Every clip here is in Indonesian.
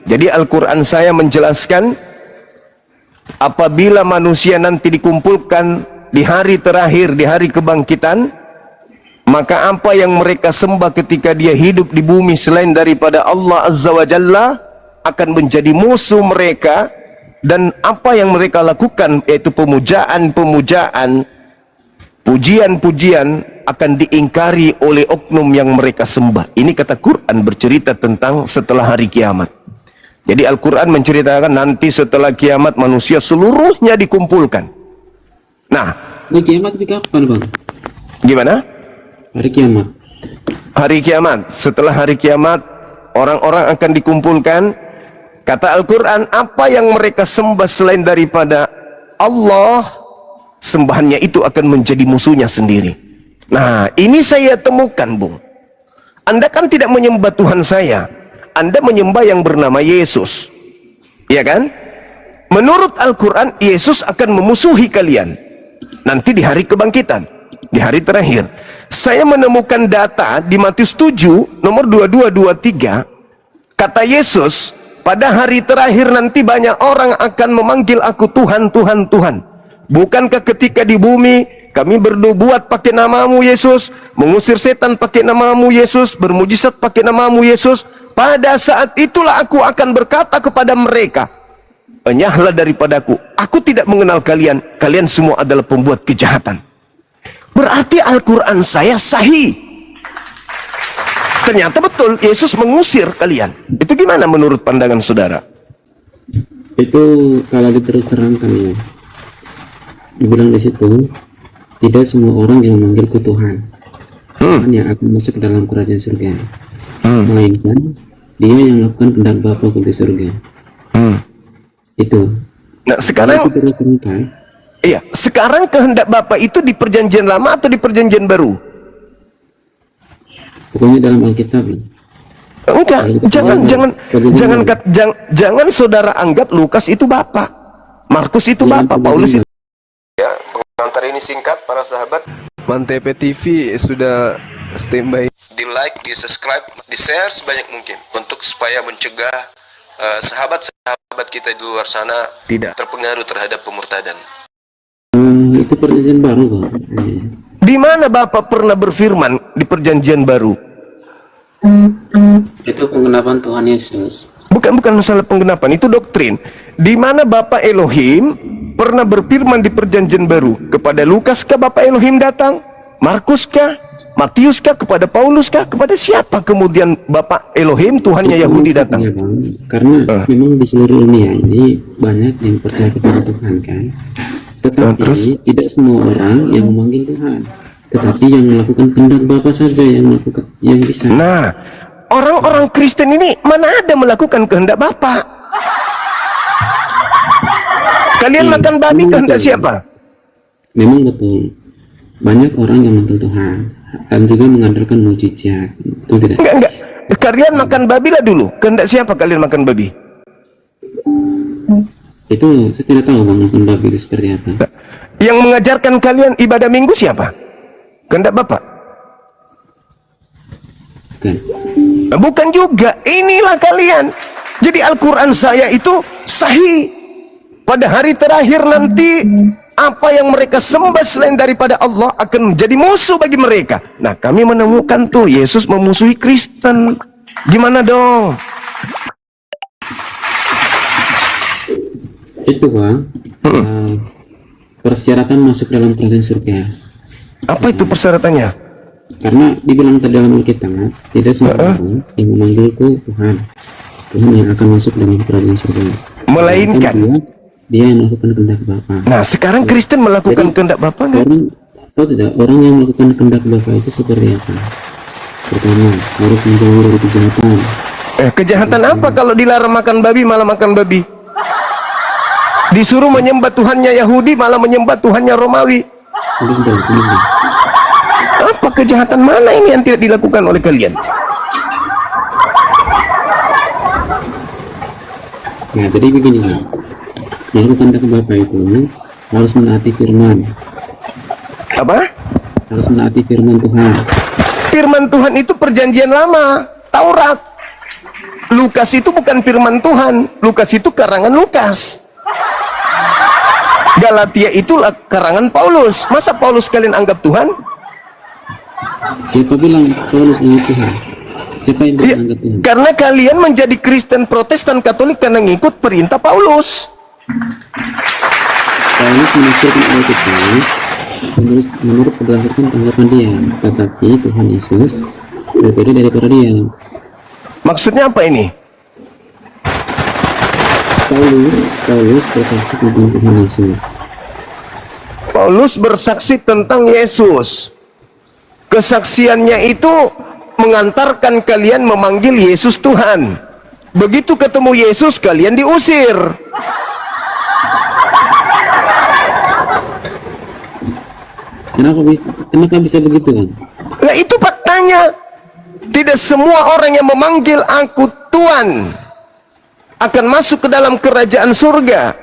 Jadi Al-Quran saya menjelaskan, apabila manusia nanti dikumpulkan di hari terakhir, di hari kebangkitan, maka apa yang mereka sembah ketika dia hidup di bumi selain daripada Allah Azza wa Jalla akan menjadi musuh mereka, dan apa yang mereka lakukan yaitu pemujaan-pemujaan, pujian-pujian akan diingkari oleh oknum yang mereka sembah. Ini kata Quran bercerita tentang setelah hari kiamat. Jadi Al-Quran menceritakan nanti setelah kiamat manusia seluruhnya dikumpulkan. Nah, Hari kiamat itu kapan, Bang? gimana? Hari kiamat. Hari kiamat, setelah hari kiamat orang-orang akan dikumpulkan. Kata Al-Quran, apa yang mereka sembah selain daripada Allah, sembahannya itu akan menjadi musuhnya sendiri. Nah, ini saya temukan, Bung. Anda kan tidak menyembah Tuhan saya, Anda menyembah yang bernama Yesus, ya kan? Menurut Al-Quran, Yesus akan memusuhi kalian nanti di hari kebangkitan, di hari terakhir. Saya menemukan data di Matius 7 nomor 22-23. Kata Yesus, pada hari terakhir nanti banyak orang akan memanggil aku Tuhan, Tuhan, Tuhan. Bukankah ketika di bumi kami berbuat pakai namamu Yesus, mengusir setan pakai namamu Yesus, bermujizat pakai namamu Yesus? Pada saat itulah aku akan berkata kepada mereka, enyahlah daripadaku, aku tidak mengenal kalian, kalian semua adalah pembuat kejahatan. Berarti Al-Quran saya sahih. Ternyata betul Yesus mengusir kalian. Itu gimana menurut pandangan saudara? Itu kalau diterus terangkan ya. Dibilang di situ, tidak semua orang yang memanggilku Tuhan, Tuhan yang akan masuk ke dalam kerajaan surga, melainkan dia yang melakukan kehendak Bapa di surga. Itu. Nah sekarang, Kalau diterus terangkan, iya, sekarang kehendak Bapa itu di perjanjian lama atau di perjanjian baru? pokoknya dalam Alkitab. Enggak, jangan saudara anggap Lukas itu Bapak, Markus itu Bapak, Paulus itu. Ya, pengantar ini singkat para sahabat. Mantep TV sudah standby. Di like, di subscribe, di share sebanyak mungkin untuk supaya mencegah sahabat-sahabat kita di luar sana tidak terpengaruh terhadap pemurtadan. Itu perjanjian baru, Bang. Di mana Bapak pernah berfirman di perjanjian baru? Itu penggenapan Tuhan Yesus. Bukan masalah penggenapan, itu doktrin. Di mana Bapak Elohim pernah berfirman di perjanjian baru? Kepada Lukas kah Bapak Elohim datang? Markus kah? Matius kah? Kepada Paulus kah? Kepada siapa kemudian Bapak Elohim Tuhannya Yahudi datang? Ya, Bang. Karena memang di seluruh dunia ini banyak yang percaya kepada Tuhan kan. Tetapi tidak semua orang yang memanggil Tuhan, tetapi yang melakukan kehendak Bapa saja yang bisa. Nah, orang-orang Kristen ini mana ada melakukan kehendak Bapa? Kalian makan babi kehendak siapa? Memang betul. Banyak orang yang memanggil Tuhan dan juga mengandalkan mujizat. Itu tidak. Enggak. Kalian makan babi lah dulu. Kehendak siapa kalian makan babi? Itu saya tidak tahu Bang, makan babi itu seperti apa. Yang mengajarkan kalian ibadah minggu siapa? Kehendak Bapak? Bukan. Bukan juga. Inilah kalian. Jadi Al-Quran saya itu sahih. Pada hari terakhir nanti apa yang mereka sembah selain daripada Allah akan menjadi musuh bagi mereka. Nah, kami menemukan tuh Yesus memusuhi Kristen. Gimana dong? Itu Bang, persyaratan masuk dalam kerajaan surga. Apa itu persyaratannya? Karena dibilang tadi dalam Alkitab, tidak semua orang yang memanggilku Tuhan, Tuhan yang akan masuk dalam kerajaan surga. Melainkan dia yang melakukan kehendak Bapa. Nah, sekarang Kristen melakukan kehendak Bapa nggak? Orang tahu tidak, orang yang melakukan kehendak Bapa itu seperti apa? Pertama, harus menjauh dari kejahatan. Kejahatan apa kalau dilarang makan babi malah makan babi? Disuruh menyembah Tuhannya Yahudi malah menyembah Tuhannya Romawi. Apa kejahatan mana ini yang tidak dilakukan oleh kalian? Nah, jadi begini, melakukan kehendak Bapa itu harus menaati firman. Apa? Harus menaati firman Tuhan. Firman Tuhan itu perjanjian lama, Taurat. Lukas itu bukan firman Tuhan, Lukas itu karangan Lukas. Galatia itulah karangan Paulus. Masa Paulus kalian anggap Tuhan? Siapa bilang Paulus adalah Tuhan? Siapa yang Ya, menganggap Tuhan? karena kalian menjadi Kristen Protestan Katolik karena ngikut perintah Paulus. Paulus menafsirkan Alkitab menurut berdasarkan tanggapan dia, tetapi Tuhan Yesus berbeda daripada dia. Maksudnya apa ini? Paulus bersaksi tentang Tuhan Yesus. Paulus bersaksi tentang Yesus. Kesaksiannya itu mengantarkan kalian memanggil Yesus Tuhan. Begitu ketemu Yesus, kalian diusir. Kenapa bisa begitu, kan? Nah, itu faktanya. Tidak semua orang yang memanggil aku Tuhan akan masuk ke dalam kerajaan surga,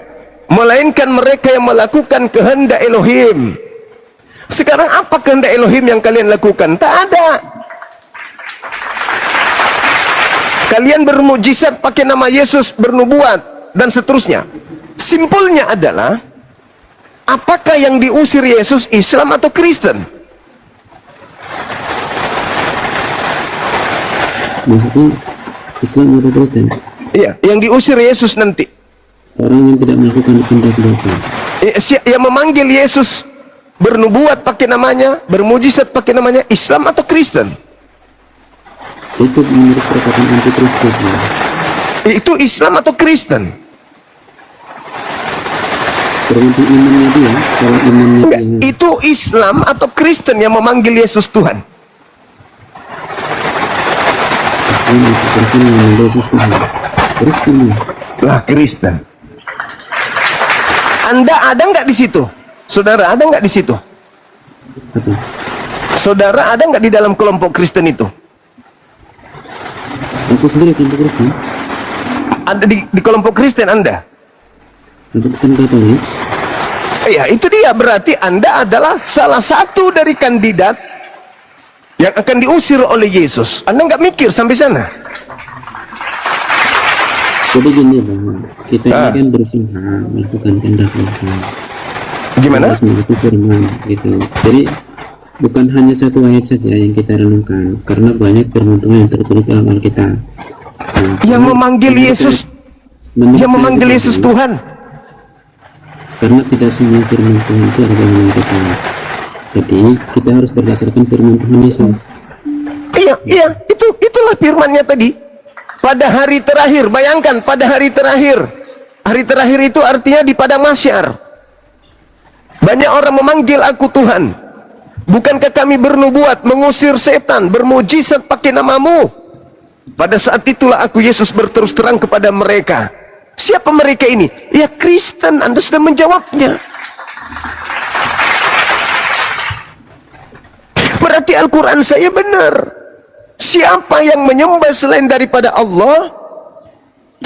melainkan mereka yang melakukan kehendak Elohim. Sekarang apa kehendak Elohim yang kalian lakukan? Tak ada. Kalian bermujizat pakai nama Yesus, bernubuat dan seterusnya. Simpulnya adalah, apakah yang diusir Yesus, Islam atau Kristen? Maksudnya Islam atau Kristen? Iya, yang diusir Yesus nanti. Orang yang tidak melakukan kehendak Bapa. Yang memanggil Yesus, bernubuat pakai namanya, bermujizat pakai namanya, Islam atau Kristen? Itu menurut perkataan antikristus. Itu Islam atau Kristen? Tergantung imannya dia. Kalau imannya Enggak, dia itu Islam atau Kristen yang memanggil Yesus Tuhan? Islam atau Kristen yang mengambil Yesus Tuhan. Kristen. Lah, Kristen. Anda ada nggak di situ? Saudara ada nggak di situ? Apa? Saudara ada nggak di dalam kelompok Kristen itu? Aku sendiri kelompok Kristen. Ada di kelompok Kristen Anda? Kelompok Kristen Katolik. Ya, itu dia. Berarti Anda adalah salah satu dari kandidat yang akan diusir oleh Yesus. Anda nggak mikir sampai sana? Jadi gini Bang, kita ini kan berusaha melakukan kehendak Bapa. Gimana? Harus mengikuti firman gitu. Jadi bukan hanya satu ayat saja yang kita renungkan, karena banyak firman Tuhan yang tertulis dalam Alkitab. Nah, Yang memanggil Yesus, yang memanggil Yesus Tuhan. Karena tidak semua firman Tuhan itu ada dalam Alkitab. Jadi kita harus berdasarkan firman Tuhan Yesus. Iya, itulah firmannya tadi. Pada hari terakhir, bayangkan pada hari terakhir. Hari terakhir itu artinya di padang mahsyar. Banyak orang memanggil aku Tuhan. Bukankah kami bernubuat, mengusir setan, bermujizat pakai namamu? Pada saat itulah aku Yesus berterus terang kepada mereka. Siapa mereka ini? Ya Kristen, Anda sudah menjawabnya. Berarti Al-Quran saya benar. Siapa yang menyembah selain daripada Allah,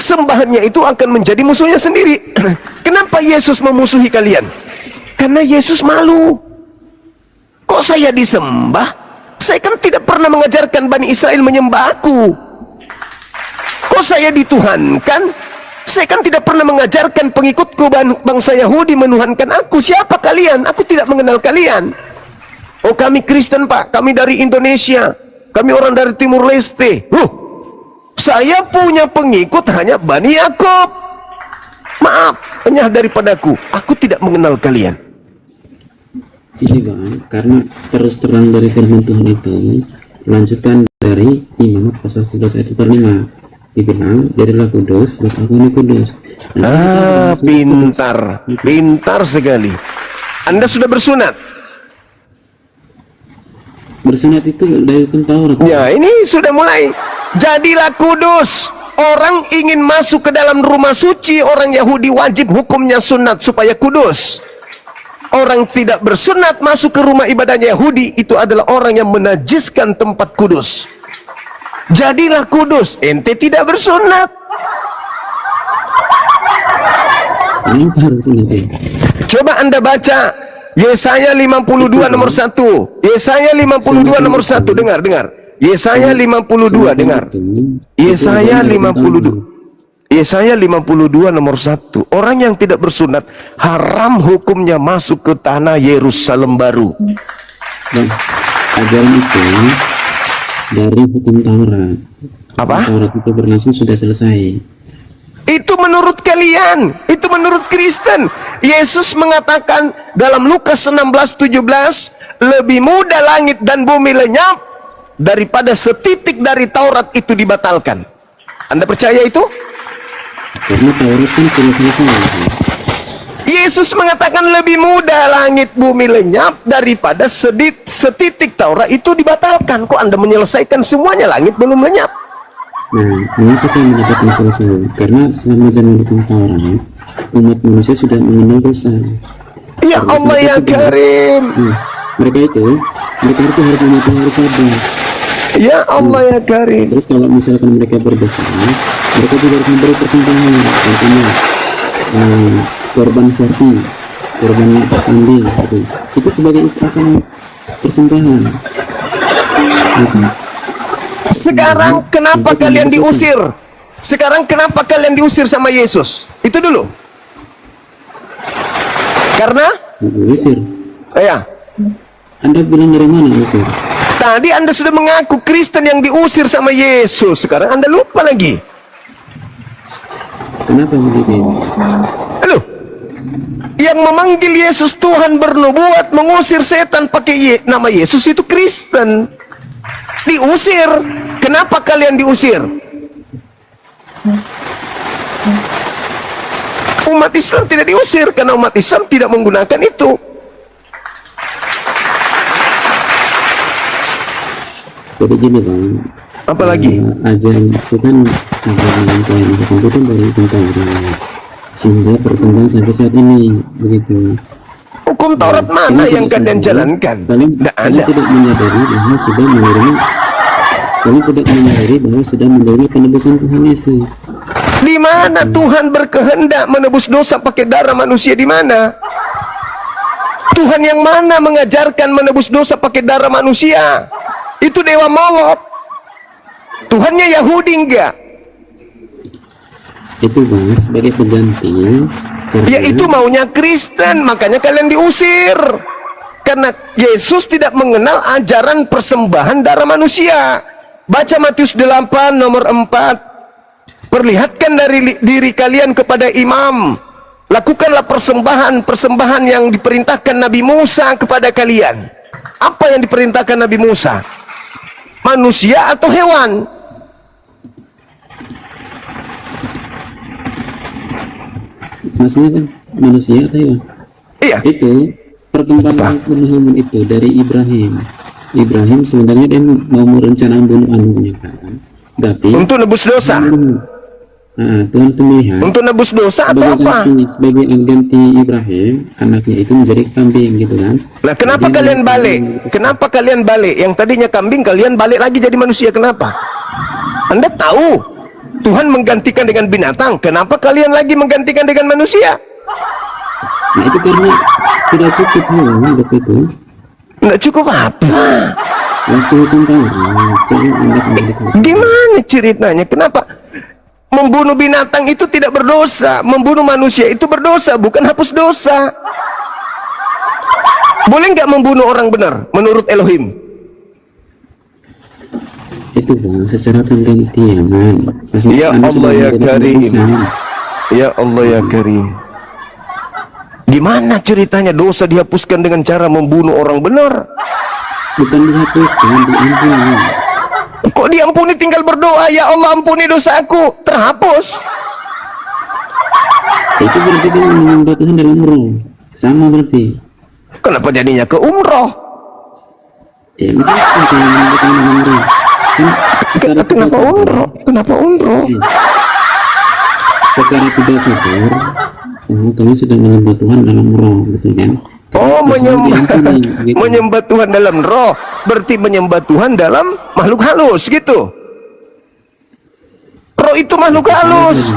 sembahannya itu akan menjadi musuhnya sendiri. Kenapa Yesus memusuhi kalian? Karena Yesus malu. Kok saya disembah? Saya kan tidak pernah mengajarkan Bani Israel menyembah aku. Kok saya dituhankan? Saya kan tidak pernah mengajarkan pengikutku bangsa Yahudi menuhankan aku. Siapa kalian? Aku tidak mengenal kalian. Oh, kami Kristen Pak, kami dari Indonesia, kami orang dari Timur Leste. Saya punya pengikut hanya Bani Yakub. Maaf, hanya daripadaku. Aku tidak mengenal kalian. Ini Bang, karena terus terang dari firman Tuhan itu, lanjutan dari Imamat pasal 11 ayat 5, dibilang jadilah kudus, sebab aku ini kudus. Pintar sekali. Anda sudah bersunat? Bersunat itu dari hukum Taurat. Ya, ini sudah mulai. Jadilah kudus. Orang ingin masuk ke dalam rumah suci, orang Yahudi wajib hukumnya sunat supaya kudus. Orang tidak bersunat masuk ke rumah ibadahnya Yahudi, itu adalah orang yang menajiskan tempat kudus. Jadilah kudus. Ente tidak bersunat. Coba Anda baca Yesaya 52 nomor 1. Yesaya 52 nomor 1. Dengar. Yesaya 52, dengar. Yesaya 52. Yesaya 52 nomor 1. Orang yang tidak bersunat haram hukumnya masuk ke tanah Yerusalem baru. Dan ajaran itu dari hukum Taurat. Apa? Taurat itu berlangsung sudah selesai. Itu menurut kalian, itu menurut Kristen. Yesus mengatakan dalam Lukas 16:17, lebih mudah langit dan bumi lenyap daripada setitik dari Taurat itu dibatalkan. Anda percaya itu? Karena Taurat kan sudah selesai. Yesus mengatakan lebih mudah langit bumi lenyap daripada setitik Taurat itu dibatalkan. Kok Anda menyelesaikan semuanya, langit belum lenyap? Nah, mengapa saya menyatakan selesai? Karena selama zaman hukum Taurat, umat manusia sudah mengenal dosa. Ya Allah ya Karim. Mereka itu harus mematuhi hari Sabat. Ya Allah ya Karim. Terus kalau misalkan mereka berdosa, mereka juga harus memberi persembahan, contohnya korban sapi, korban kambing, gitu. Itu sebagai persembahan. Gitu. Sekarang kenapa kalian diusir? Sekarang kenapa kalian diusir sama Yesus? Itu dulu. Karena? Diusir. Ya. Anda bilang dari mana diusir? Tadi Anda sudah mengaku Kristen yang diusir sama Yesus. Sekarang Anda lupa lagi. Kenapa begitu? Halo. Yang memanggil Yesus Tuhan, bernubuat, mengusir setan pakai nama Yesus itu Kristen. Diusir. Kenapa kalian diusir? Umat Islam tidak diusir karena umat Islam tidak menggunakan itu. Jadi gini Bang, Apalagi? ajaran itu kan ajaran yang kalian lakukan itu kan dari hukum Taurat, sehingga berkembang sampai saat ini, begitu. Hukum Taurat mana yang kalian jalankan? Kalian tidak menyadari bahwa sudah menerima, kalian tidak menyadari bahwa sudah menerima penebusan Tuhan Yesus. Di mana Tuhan berkehendak menebus dosa pakai darah manusia? Di mana? Tuhan yang mana mengajarkan menebus dosa pakai darah manusia? Itu dewa Molok. Tuhannya Yahudi enggak? Itu Bang sebagai pengganti. Ya itu maunya Kristen, makanya kalian diusir. Karena Yesus tidak mengenal ajaran persembahan darah manusia. Baca Matius 8 nomor 4. Perlihatkan dari diri kalian kepada imam. Lakukanlah persembahan yang diperintahkan Nabi Musa kepada kalian. Apa yang diperintahkan Nabi Musa? Manusia atau hewan? Maksudnya kan manusia atau hewan? Iya. Itu perkembangan pemahaman itu dari Ibrahim. Ibrahim sebenarnya dia mau merencanakan bunuh anaknya kan. Tapi Untuk nebus dosa. Tuhan itu melihat Untuk nebus dosa atau apa? sebagai ganti Ibrahim, anaknya itu menjadi kambing gitu kan. Nah, kenapa kalian balik? Kenapa kalian balik? Yang tadinya kambing, kalian balik lagi jadi manusia. Kenapa? Anda tahu Tuhan menggantikan dengan binatang. Kenapa kalian lagi menggantikan dengan manusia? Nah itu karena tidak cukup hewan waktu itu. Nggak cukup apa? Waktu itu tahu, coba Anda kembali ke Gimana ceritanya? Kenapa? Membunuh binatang itu tidak berdosa. Membunuh manusia itu berdosa, bukan hapus dosa. Boleh nggak membunuh orang benar menurut Elohim? itu Bang secara penggantian. Ya Allah ya Karim. Ya Allah ya Karim. Gimana ceritanya dosa dihapuskan dengan cara membunuh orang benar? Bukan dihapuskan, diampuni. Kok diampuni tinggal berdoa, ya Allah ampuni dosaku, terhapus? Itu berarti kan menyembah Tuhan dalam roh. Sama berarti. Kenapa jadinya ke umroh? Ya maksudnya kalau menyembah Tuhan dalam roh. Kan Kenapa umroh? Kenapa umroh? Secara tidak sadar, kalian sudah menyembah Tuhan dalam roh, gitu kan? Oh, Diampuni, gitu. menyembah Tuhan dalam roh, berarti menyembah Tuhan dalam makhluk halus, gitu. Roh itu makhluk halus.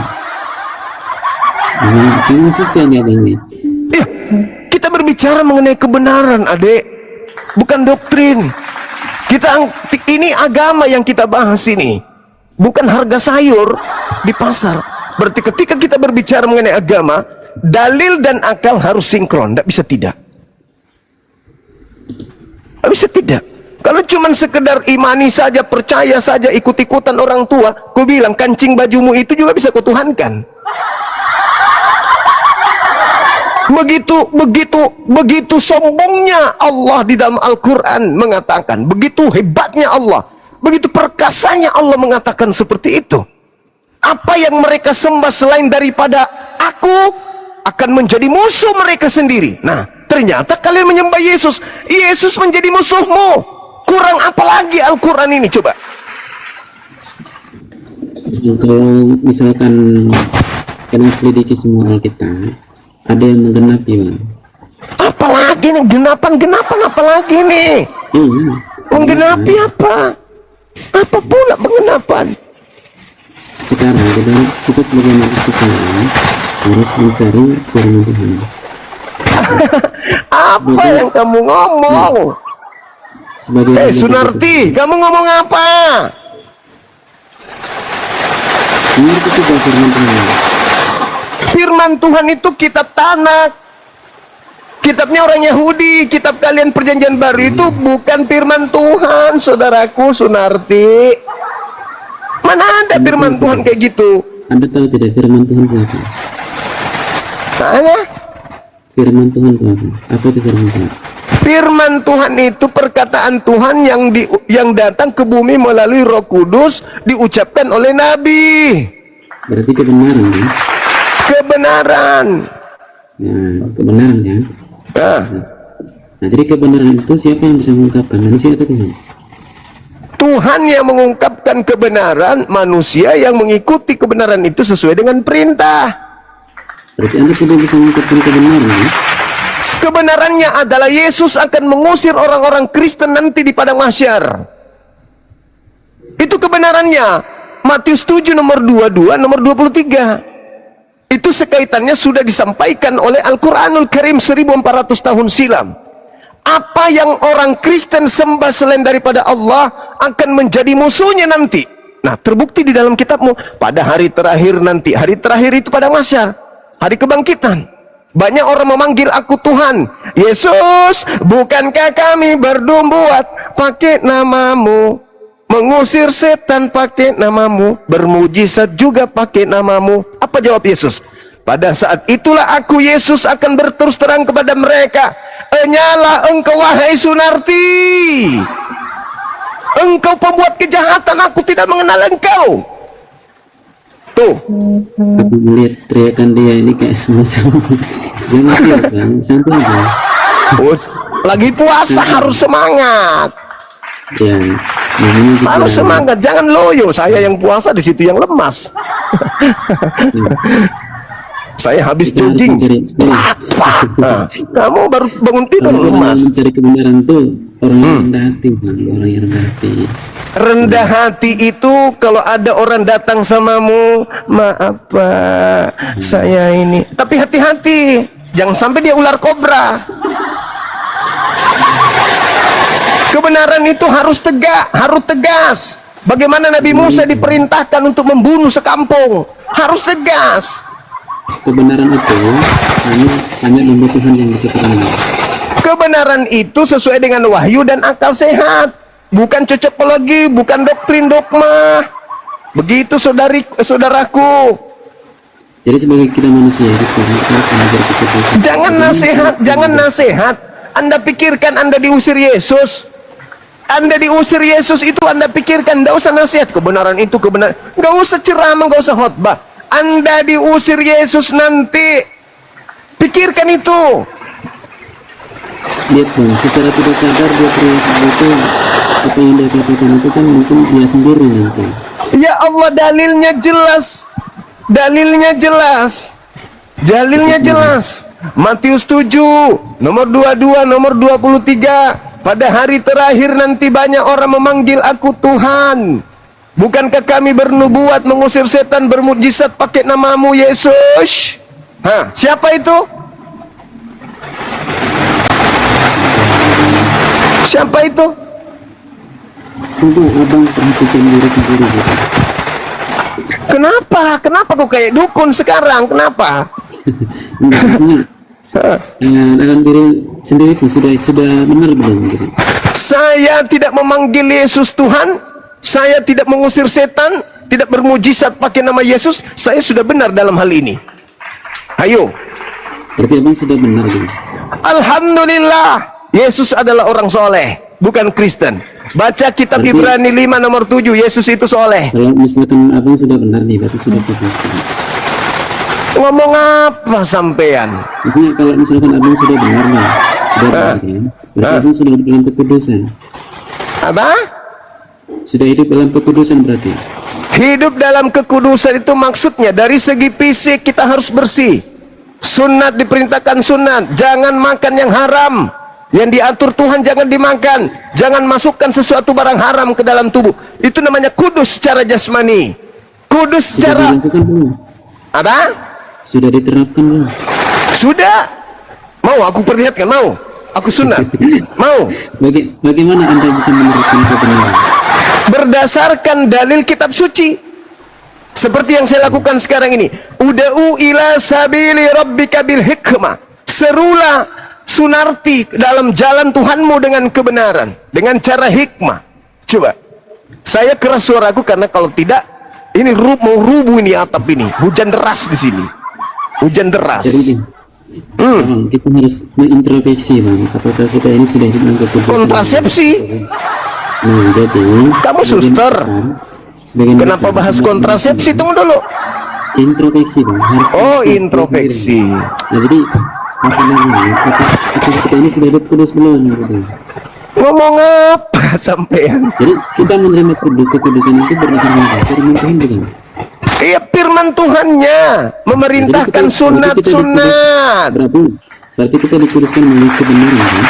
Kamu susah nih abang nih. Ya, kita berbicara mengenai kebenaran, adik, bukan doktrin. Ini agama yang kita bahas ini, bukan harga sayur di pasar. Berarti ketika kita berbicara mengenai agama, dalil dan akal harus sinkron, tidak bisa tidak. Tidak bisa tidak. Kalau cuma sekedar imani saja, percaya saja, ikut-ikutan orang tua, ku bilang kancing bajumu itu juga bisa kutuhankan. Begitu sombongnya Allah di dalam Al-Quran mengatakan, begitu hebatnya Allah, begitu perkasanya Allah mengatakan seperti itu. Apa yang mereka sembah selain daripada aku akan menjadi musuh mereka sendiri. Nah, ternyata kalian menyembah Yesus, Yesus menjadi musuhmu. Kurang apa lagi Al-Quran ini, coba. Kalau misalkan kalian selidiki semua Alkitab, ada yang menggenapi, Bang. Apalagi nih, genapan apalagi nih? Menggenapi apa? Apa pula penggenapan? Sekarang kita sebagai manusia sekarang harus mencari firman Tuhan. Apa yang kamu ngomong? Sunarti, kamu ngomong apa? Ini kita firman Tuhan. Firman Tuhan itu kitab Tanakh, kitabnya orang Yahudi. Kitab kalian perjanjian baru itu bukan firman Tuhan, saudaraku Sunarti. Mana ada firman Tuhan kayak gitu? Anda tahu tidak firman Tuhan itu apa? Mana? Firman Tuhan itu apa? Apa itu firman Tuhan? Firman Tuhan itu perkataan Tuhan yang datang ke bumi melalui Roh Kudus, diucapkan oleh Nabi. Berarti kebenaran, kan? Kebenaran. Nah, kebenaran, kan? Nah, jadi kebenaran itu siapa yang bisa mengungkapkan? Manusia atau Tuhan? Tuhan yang mengungkapkan kebenaran, manusia yang mengikuti kebenaran itu sesuai dengan perintah. Berarti Anda tidak bisa mengungkapkan kebenaran, kan? Kebenarannya adalah Yesus akan mengusir orang-orang Kristen nanti di padang mahsyar. Itu kebenarannya. Matius 7 nomor 22, nomor 23. Itu sekaitannya sudah disampaikan oleh Al-Quranul Karim 1400 tahun silam. Apa yang orang Kristen sembah selain daripada Allah akan menjadi musuhnya nanti. Nah, terbukti di dalam kitabmu. Pada hari terakhir nanti, hari terakhir itu pada mahsyar, hari kebangkitan, banyak orang memanggil aku Tuhan. Yesus, bukankah kami bernubuat pakai namamu, mengusir setan pakai namamu, bermujizat juga pakai namamu? Apa jawab Yesus? Pada saat itulah aku Yesus akan berterus terang kepada mereka, enyalah engkau wahai Sunarti, engkau pembuat kejahatan, aku tidak mengenal engkau. Tuh, aku melihat teriakan dia ini kayak semacam jangan teriak, Bang, santai aja. Lagi puasa harus semangat. Ya, namanya juga Harus semangat, jangan loyo. Saya yang puasa di situ yang lemas. Saya habis kita harus jogging. mencari Kamu baru bangun tidur orang yang lemas. mencari kebenaran tuh orang yang rendah hati, Bang. Orang yang rendah hati. Rendah hati itu kalau ada orang datang samamu, maaf Pak, saya ini. Tapi hati-hati, jangan sampai dia ular kobra. Kebenaran itu harus tegak, harus tegas. Bagaimana Nabi Musa diperintahkan untuk membunuh sekampung, harus tegas. Kebenaran itu hanya domba Tuhan yang bisa terangkan. Kebenaran itu sesuai dengan wahyu dan akal sehat, bukan cocokologi, bukan doktrin dogma. Begitu saudaraku. Jadi sebagai kita manusia sekarang kita harus belajar kecerdasan. Jangan nasihat. Anda pikirkan Anda diusir Yesus. Anda diusir Yesus itu Anda pikirkan, tidak usah nasihat. Kebenaran itu kebenaran, nggak usah ceramah, nggak usah khotbah. Anda diusir Yesus nanti, pikirkan itu. Lihat, Bang, secara tidak sadar dia teriak itu, apa yang dia katakan itu kan mungkin dia sendiri nanti. Ya Allah, dalilnya jelas. Dalilnya jelas. Dalilnya jelas. Matius 7 nomor 22, nomor 23. Pada hari terakhir nanti banyak orang memanggil aku Tuhan. Bukankah kami bernubuat, mengusir setan, bermujizat pakai namamu Yesus? Siapa itu? Siapa itu? Coba abang perhatikan diri sendiri gitu. Kenapa? Kenapa kok kayak dukun sekarang? Kenapa? Enggak, maksudnya dalam diri sendiri pun sudah benar belum gitu. Saya tidak memanggil Yesus Tuhan, saya tidak mengusir setan, tidak bermujizat pakai nama Yesus. Saya sudah benar dalam hal ini. Ayo. Berarti abang sudah benar gitu. Alhamdulillah, Yesus adalah orang soleh, bukan Kristen. Baca kitab Berarti- Ibrani 5 nomor 7, Yesus itu soleh. Kalau misalkan abang sudah benar nih, berarti sudah tepat. Ngomong apa sampean? Maksudnya kalau misalkan abang sudah benar nih, sudah benar ya, berarti abang sudah hidup dalam kekudusan. Apa? Sudah hidup dalam kekudusan berarti. Hidup dalam kekudusan itu maksudnya dari segi fisik kita harus bersih. Sunat diperintahkan sunat, jangan makan yang haram. Yang diatur Tuhan jangan dimakan, jangan masukkan sesuatu barang haram ke dalam tubuh. Itu namanya kudus secara jasmani. Kudus Sudah secara dilakukan belum? apa? Sudah diterapkan belum? Sudah. Mau aku perlihatkan, mau. Aku sunat. Mau. Bagaimana Anda bisa menerapkan kebenaran? Berdasarkan dalil kitab suci. Seperti yang saya lakukan sekarang ini. Uda'u ila sabili rabbika bil hikmah. Serulah, sunarti dalam jalan Tuhanmu dengan kebenaran, dengan cara hikmah. Coba. Saya keras suaraku karena kalau tidak ini mau rubuh ini atap ini. Hujan deras di sini. Hujan deras. Jadi Bang, kita harus mengintrospeksi Bang, apakah kita ini sudah hidup dalam kekudusan? Kontrasepsi. Nah, jadi Kamu suster. Kenapa bahas kontrasepsi? Tunggu dulu. Introspeksi Bang, harus Oh, introspeksi. Nah, jadi apa namanya? Apakah kita ini sudah hidup kudus belum gitu? Ngomong apa sampean? Jadi kita menerima kekudusan itu berdasarkan apa? Firman Tuhan bukan? Iya, firman Tuhannya memerintahkan Jadi kita sunat-sunat. berarti kita dikuduskan melalui kebenaran kan?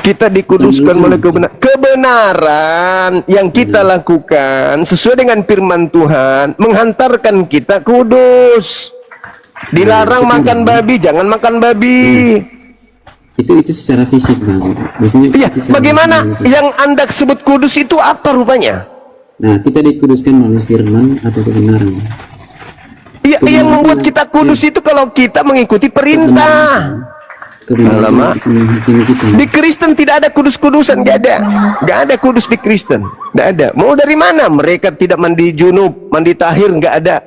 Kita dikuduskan oleh kebenaran yang kita lakukan sesuai dengan firman Tuhan menghantarkan kita kudus. Dilarang makan babi, jangan makan babi. Itu secara fisik Bang. Maksudnya Iya, secara bagaimana fisik. yang Anda sebut kudus itu apa rupanya? Nah, kita dikuduskan melalui firman atau kebenaran. Iya, yang membuat kita kudus itu kalau kita mengikuti perintah. Kebenaran Alamak. itu menghakimi kita. Di Kristen tidak ada kudus-kudusan, nggak ada. Nggak ada kudus di Kristen, nggak ada. Mau dari mana? Mereka tidak mandi junub, mandi tahir, nggak ada.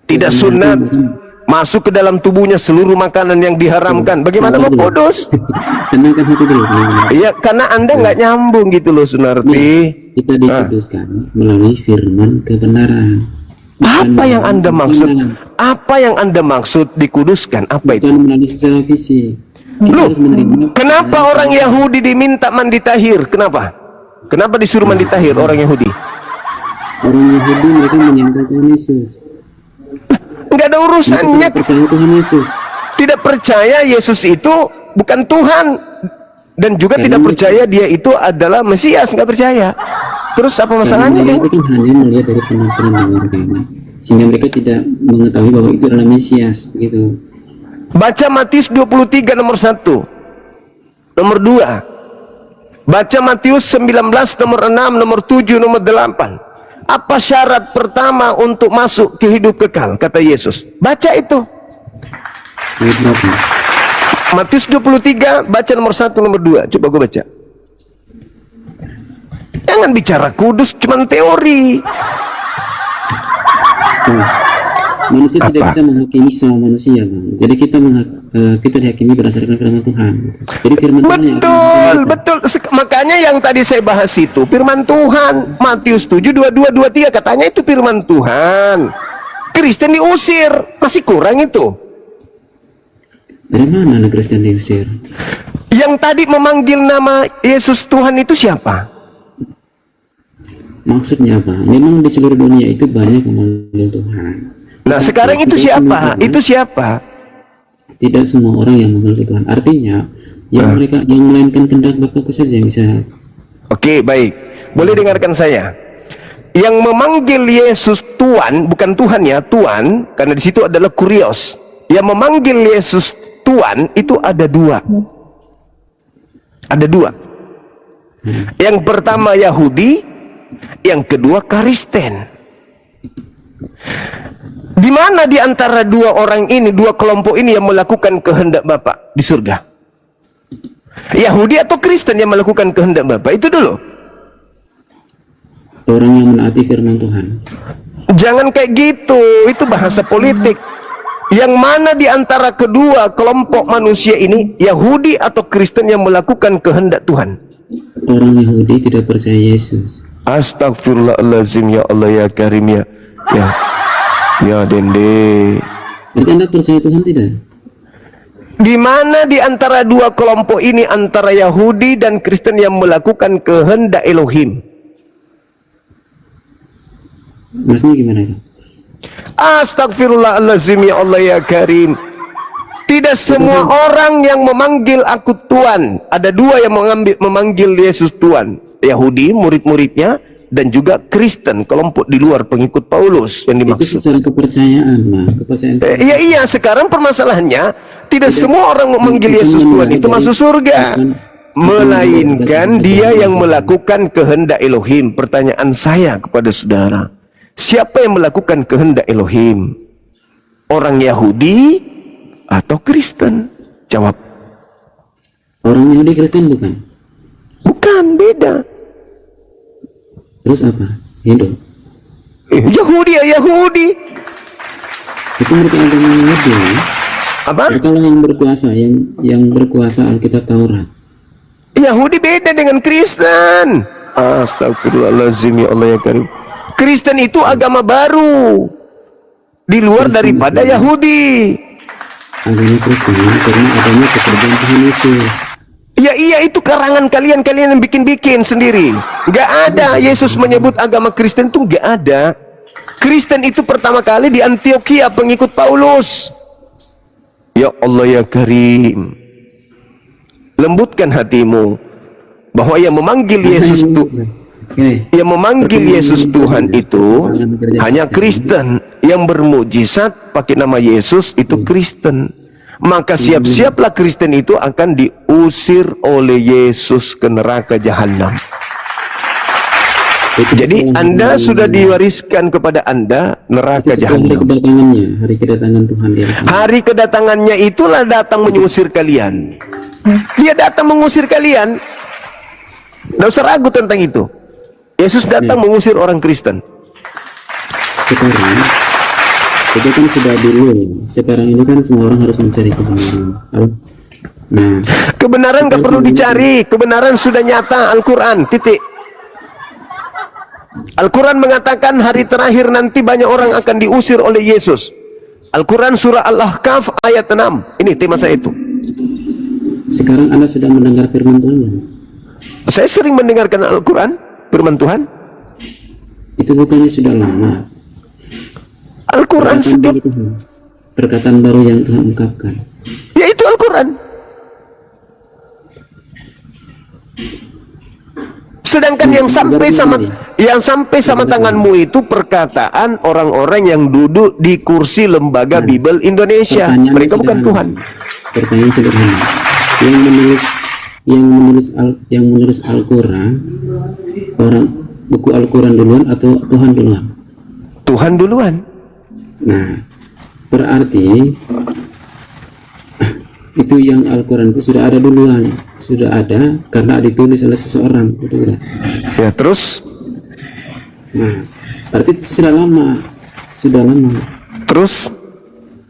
Tidak sunat, masuk ke dalam tubuhnya seluruh makanan yang diharamkan. Bagaimana mau kudus? Tenangkan hati dulu. Iya, karena Anda nggak nyambung gitu loh, Sunarti. Kita dikuduskan melalui firman kebenaran. Apa yang Anda maksud? Apa yang Anda maksud dikuduskan? Apa itu? Bukan melalui secara fisik. Kita Loh, harus menerima. kenapa orang Yahudi diminta mandi tahir? Kenapa? Kenapa disuruh mandi tahir orang Yahudi? Orang Yahudi mereka menyangkal Tuhan Yesus. Nggak ada urusannya. Mereka percaya Tuhan Yesus. Tidak percaya Yesus itu bukan Tuhan, dan juga tidak percaya dia itu adalah Mesias. Nggak percaya. Terus apa masalahnya? Mereka itu kan hanya melihat dari penampilan luar kan, sehingga mereka tidak mengetahui bahwa itu adalah Mesias begitu. Baca Matius 23 nomor 1, nomor 2. Baca Matius 19 nomor 6, nomor 7, nomor 8. Apa syarat pertama untuk masuk ke hidup kekal? Kata Yesus. Baca itu. Ayat berapa? Matius 23, baca nomor 1, nomor 2. Coba gue baca. Jangan bicara kudus, cuman teori. Oh, manusia tidak bisa menghakimi sama manusia Bang. Jadi kita dihakimi berdasarkan firman Tuhan. Jadi firman Tuhan yang Betul, betul. Makanya yang tadi saya bahas itu firman Tuhan. Matius 7, 22, 23 katanya itu firman Tuhan. Kristen diusir, masih kurang itu. Dari mana anak Kristen diusir? Yang tadi memanggil nama Yesus Tuhan itu siapa? Maksudnya apa? Memang di seluruh dunia itu banyak memanggil Tuhan. Nah, sekarang itu siapa? Itu siapa? Tidak semua orang yang memanggil Tuhan. Artinya, yang melainkan kehendak Bapakku saja yang bisa. Oke, baik. Boleh dengarkan saya. Yang memanggil Yesus Tuhan, bukan Tuhan ya, Tuhan, karena di situ adalah kurios. Yang memanggil Yesus Tuhan itu ada dua. Ada dua. Yang pertama Yahudi, yang kedua Kristen. Di mana di antara dua orang ini, dua kelompok ini yang melakukan kehendak Bapa di surga? Yahudi atau Kristen yang melakukan kehendak Bapa? Itu dulu. Orang yang menaati firman Tuhan. Jangan kayak gitu, itu bahasa politik. Yang mana di antara kedua kelompok manusia ini, Yahudi atau Kristen yang melakukan kehendak Tuhan? Orang Yahudi tidak percaya Yesus. Astagfirullahaladzim, ya Allah, ya Karim, ya Dende. Berarti Anda percaya Tuhan tidak? Di mana di antara dua kelompok ini, antara Yahudi dan Kristen yang melakukan kehendak Elohim? Maksudnya gimana itu? Astagfirullahaladzim, ya Allah, ya Karim. Tidak semua orang yang memanggil aku Tuhan. Ada dua yang memanggil Yesus Tuhan. Yahudi, murid-muridnya, dan juga Kristen, kelompok di luar pengikut Paulus yang dimaksud. Itu secara kepercayaan, kepercayaan. Iya, sekarang permasalahannya tidak semua orang memanggil Yesus Tuhan itu masuk surga, melainkan dia yang melakukan kehendak Elohim. Pertanyaan saya kepada saudara, siapa yang melakukan kehendak Elohim? Orang Yahudi atau Kristen? Jawab. Orang Yahudi Kristen bukan? Bukan, beda. Terus apa? Hindu? Yahudi ya Yahudi. Itu mereka agama Yahudi. Apa? Mereka lah yang berkuasa, yang berkuasa Alkitab Taurat. Yahudi beda dengan Kristen. Astagfirullahaladzim, ya Allah, ya Karim. Kristen itu agama baru di luar Kristen daripada itu Yahudi. Agama Kristen karena adanya pekerjaan Tuhan Yesus. Ya iya, itu karangan kalian yang bikin-bikin sendiri. Gak ada Yesus menyebut agama Kristen tuh, gak ada. Kristen itu pertama kali di Antioquia pengikut Paulus. Ya Allah, ya Karim, lembutkan hatimu bahwa yang memanggil Yesus yang memanggil Yesus Tuhan itu hanya Kristen. Yang bermujizat pakai nama Yesus itu Kristen. Maka siap-siaplah Kristen itu akan diusir oleh Yesus ke neraka jahanam. Jadi Anda sudah diwariskan kepada Anda neraka jahanam. Hari kedatangan Tuhan dia. Hari kedatangannya itulah datang mengusir kalian. Dia datang mengusir kalian. Tidak usah ragu tentang itu. Yesus datang mengusir orang Kristen. Sekarang itu kan sudah dulu. Sekarang ini kan semua orang harus mencari kebenaran. Nah, kebenaran gak perlu dicari. Kebenaran sudah nyata. Al-Quran, titik. Al-Quran mengatakan hari terakhir nanti banyak orang akan diusir oleh Yesus. Al-Quran surah Al-Ahqaf ayat 6. Ini tema saya itu. Sekarang Anda sudah mendengar firman Tuhan? Saya sering mendengarkan Al-Quran, firman Tuhan. Itu bukannya sudah lama? Al-Quran setiap perkataan baru yang Tuhan ungkapkan, yaitu Al-Quran. Sedangkan yang sampai sama tanganmu itu perkataan orang-orang yang duduk di kursi lembaga Bible Indonesia. Mereka bukan Tuhan. Pertanyaan sederhana. Yang menulis Al-Quran, orang buku Al-Quran duluan atau Tuhan duluan? Tuhan duluan. Nah, berarti itu yang Al-Quran itu sudah ada duluan, sudah ada karena ditulis oleh seseorang, betul tidak? Ya, terus? Nah, berarti itu sudah lama. Terus?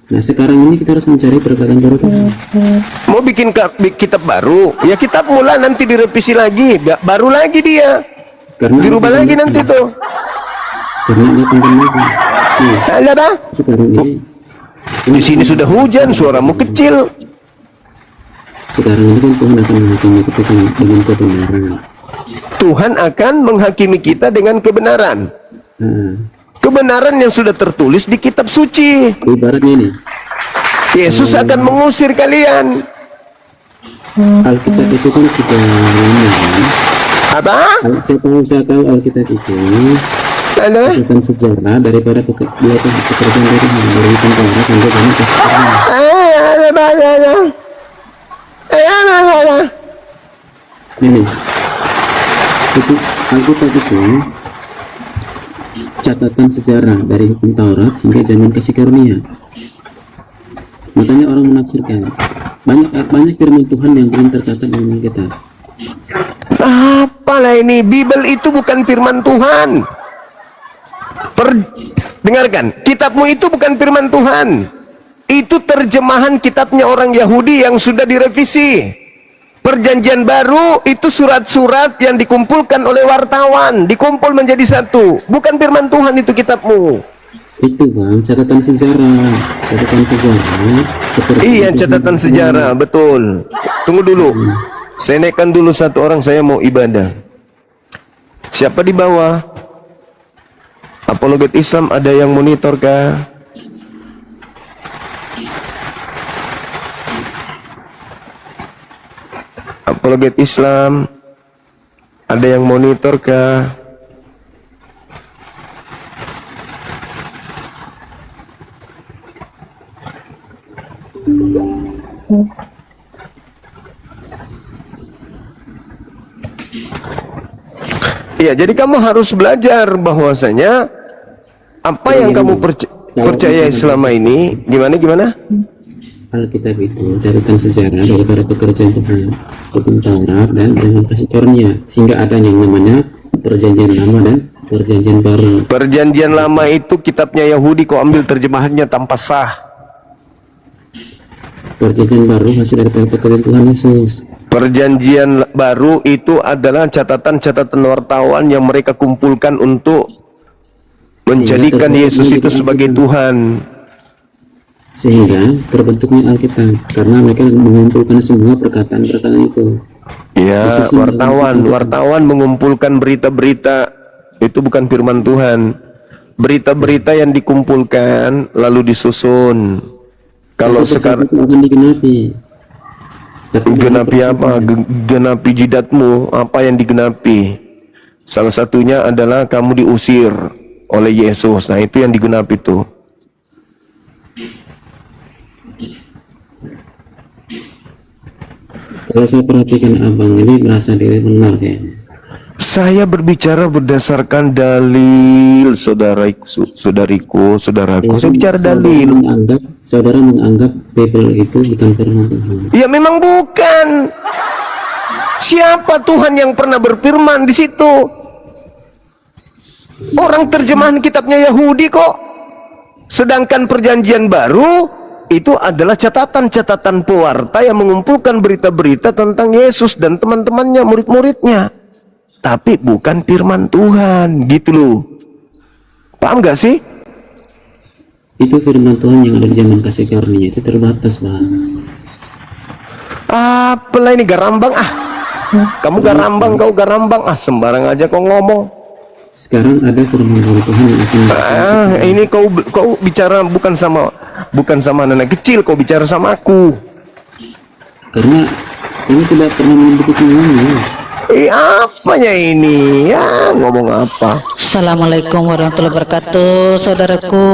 Nah, sekarang ini kita harus mencari perkataan baru. Mau bikin kitab baru? Ya kitab mula nanti direvisi lagi, baru lagi dia. Karena dirubah lagi nanti tuh. Karena dia pengen lagi. Ada apa? Sekarang ini di sini sudah hujan, suaramu kecil. Sekarang ini kan Tuhan akan menghakimi kita dengan kebenaran. Tuhan akan menghakimi kita dengan kebenaran. Kebenaran yang sudah tertulis di kitab suci. Ibaratnya ini, Yesus akan mengusir kalian. Alkitab itu kan sudah lama kan? Apa? Saya tahu Alkitab itu bukan sejarah daripada pekerjaan dari tentara sampai kami Ini Itu Alkitab itu catatan sejarah dari hukum Taurat sehingga zaman kasih karunia. Makanya orang menafsirkan banyak firman Tuhan yang belum tercatat dalam Alkitab. Apalah ini, Bible itu bukan firman Tuhan. Dengarkan, kitabmu itu bukan firman Tuhan. Itu terjemahan kitabnya orang Yahudi yang sudah direvisi. Perjanjian baru itu surat-surat yang dikumpulkan oleh wartawan, dikumpul menjadi satu. Bukan firman Tuhan itu kitabmu. Itu bang, catatan sejarah. Iya, catatan sejarah, betul. Tunggu dulu, saya naikkan dulu satu orang, saya mau ibadah. Siapa di bawah? Apologet Islam ada yang monitor kah? Apologet Islam ada yang monitor kah? Iya, jadi kamu harus belajar bahwasanya apa yang kamu percaya selama ini gimana? Alkitab itu catatan sejarah daripada pekerjaan Tuhan, hukum Taurat dan zaman kasih karunia, sehingga ada yang namanya perjanjian lama dan perjanjian baru. Perjanjian lama itu kitabnya Yahudi, kau ambil terjemahannya tanpa sah. Perjanjian baru hasil daripada pekerjaan Tuhan Yesus. Perjanjian baru itu adalah catatan-catatan wartawan yang mereka kumpulkan untuk menjadikan Yesus itu sebagai Tuhan. Sehingga terbentuknya Alkitab, karena mereka mengumpulkan semua perkataan-perkataan itu. Ya, wartawan mengumpulkan berita-berita, itu bukan firman Tuhan. Berita-berita yang dikumpulkan lalu disusun. Kalau sekarang akan digenapi. Genapi apa? Genapi jidatmu, apa yang digenapi? Salah satunya adalah kamu diusir oleh Yesus. Nah, itu yang digenapi itu. Kalau saya perhatikan abang ini merasa diri benar kayaknya. Saya berbicara berdasarkan dalil, saudaraku. Saya bicara dalil. Saudara menganggap Bible itu bukan firman Tuhan. Ya memang bukan. Siapa Tuhan yang pernah berfirman di situ? Orang terjemahan kitabnya Yahudi kok. Sedangkan perjanjian baru itu adalah catatan-catatan pewarta yang mengumpulkan berita-berita tentang Yesus dan teman-temannya, murid-muridnya. Tapi bukan firman Tuhan, gitu loh. Paham gak sih? Itu firman Tuhan yang ada di zaman kasih karunia itu terbatas, Bang. Apalah ini garambang ah. Kamu garambang, kau garambang ah, sembarang aja kau ngomong. Sekarang ada firman Tuhan yang akan ini kau bicara bukan sama anak kecil, kau bicara sama aku. Karena ini tidak pernah memiliki semuanya. Apanya ini? Ya, ngomong apa? Assalamualaikum warahmatullahi wabarakatuh, saudaraku.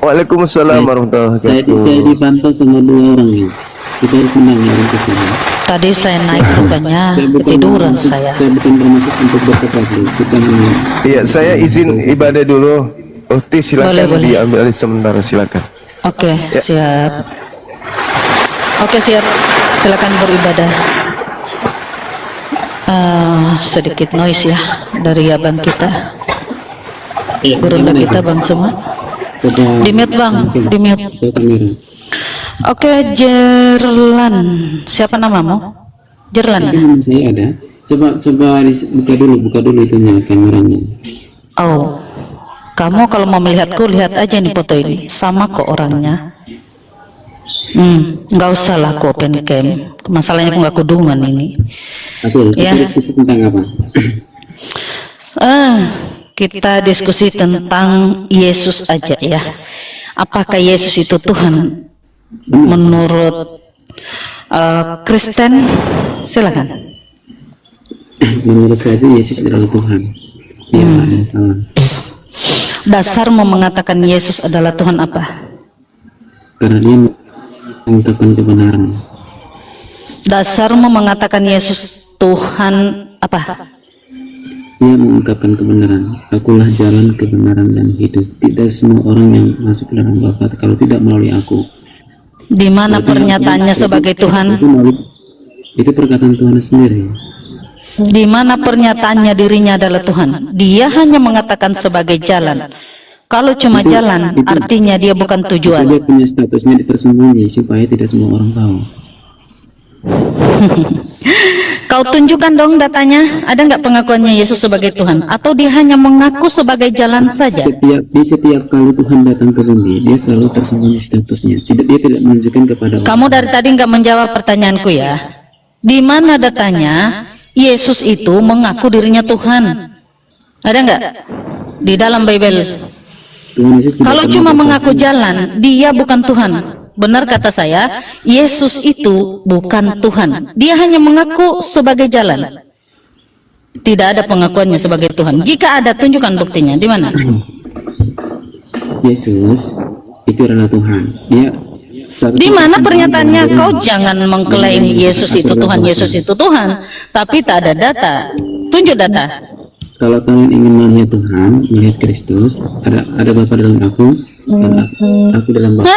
Waalaikumsalam warahmatullahi wabarakatuh. Saya dipantau sama dua orang nih. Kita harus menang ya orang kita. Tadi saya naik rupanya ketiduran saya. Saya bukan bermaksud untuk berdebat, kita menang. Iya, saya izin ibadah dulu. Ukti silakan Boleh. diambil sementara, silakan. Oke, Ya. siap. Oke, siap. Silakan beribadah. Sedikit noise ya dari abang kita. Gurunda kita bang semua. Di mute bang, di mute. Oke, Jerlan. Siapa namamu? Jerlan. Itu nama saya ada. Coba buka dulu itunya kameranya. Oh, kamu kalau mau melihatku lihat aja nih foto ini, sama kok orangnya. Nggak usah lah aku open cam. Masalahnya aku nggak kudungan ini. Oke, kita Ya. diskusi tentang apa? Kita diskusi tentang Yesus aja ya. Apakah Yesus itu Tuhan? Menurut Kristen, silakan. Menurut saya itu Yesus adalah Tuhan. Ya, Allah. Dasarmu mengatakan Yesus adalah Tuhan apa? Karena dia mengungkapkan kebenaran. Dasarmu mengatakan Yesus Tuhan apa? Ia mengungkapkan kebenaran. Akulah jalan, kebenaran, dan hidup. Tidak semua orang yang masuk ke dalam Bapa kalau tidak melalui aku. Di mana pernyataannya sebagai Tuhan? Itu perkataan Tuhan sendiri. Di mana pernyataannya dirinya adalah Tuhan? Dia hanya mengatakan sebagai jalan. Kalau cuma jalan, artinya dia bukan tujuan. Dia punya statusnya tersembunyi supaya tidak semua orang tahu. Kau tunjukkan dong datanya. Ada nggak pengakuannya Yesus sebagai Tuhan? Atau dia hanya mengaku sebagai jalan saja? Setiap kali Tuhan datang ke bumi, dia selalu tersembunyi statusnya. Dia tidak menunjukkan kepada orang. Kamu dari tadi nggak menjawab pertanyaanku ya. Di mana datanya Yesus itu mengaku dirinya Tuhan? Ada nggak di dalam Bible? Tuhan Yesus tidak Kalau pernah cuma berkata, mengaku jalan, dia bukan Tuhan. Benar kata saya, Yesus itu bukan Tuhan. Dia hanya mengaku sebagai jalan. Tidak ada pengakuannya sebagai Tuhan. Jika ada, tunjukkan buktinya. Di mana? Yesus itu adalah Tuhan. Dia Di mana pernyataannya? Kau jangan mengklaim Yesus itu Tuhan, Yesus itu Tuhan, tapi tak ada data. Tunjuk data. Kalau kalian ingin melihat Tuhan, melihat Kristus, ada Bapa dalam aku, dan aku dalam Bapa.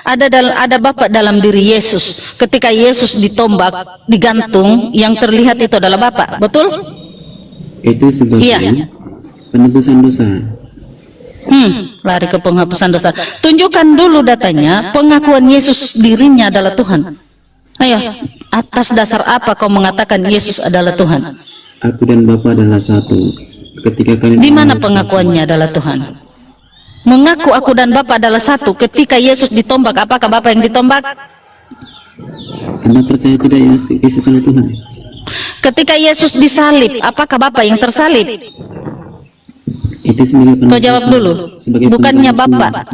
Ada Bapa dalam diri Yesus. Ketika Yesus ditombak, digantung, yang terlihat itu adalah Bapa. Betul? Itu sebagai penebusan dosa. Lari ke penghapusan dosa. Tunjukkan dulu datanya. Pengakuan Yesus dirinya adalah Tuhan. Ayo, atas dasar apa kau mengatakan Yesus adalah Tuhan? Aku dan Bapa adalah satu. Ketika kalian Di mana pengakuannya adalah Tuhan? Mengaku aku dan Bapa adalah satu. Ketika Yesus ditombak, apakah Bapa yang ditombak? Anda percaya tidak ya Yesus adalah Tuhan? Ketika Yesus disalib, apakah Bapa yang tersalib? Itu sebagai Kau jawab dulu. Bukannya Bapa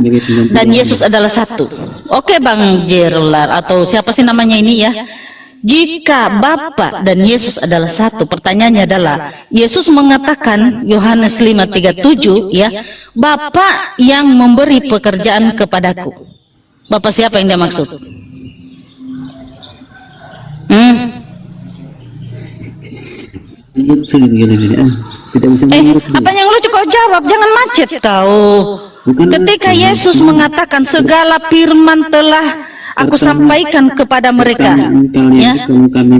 dan Yesus adalah satu. Oke Bang Jerlar atau siapa sih namanya ini ya? Jika Bapa dan Yesus adalah satu, pertanyaannya adalah Yesus mengatakan Yohanes 5:37 ya, Bapa yang memberi pekerjaan kepadaku. Bapa siapa yang dia maksud? Tidak bisa Apa yang lucu kau jawab? Jangan macet kau. Ketika Yesus mengatakan segala firman telah aku sampaikan kepada mereka, ya,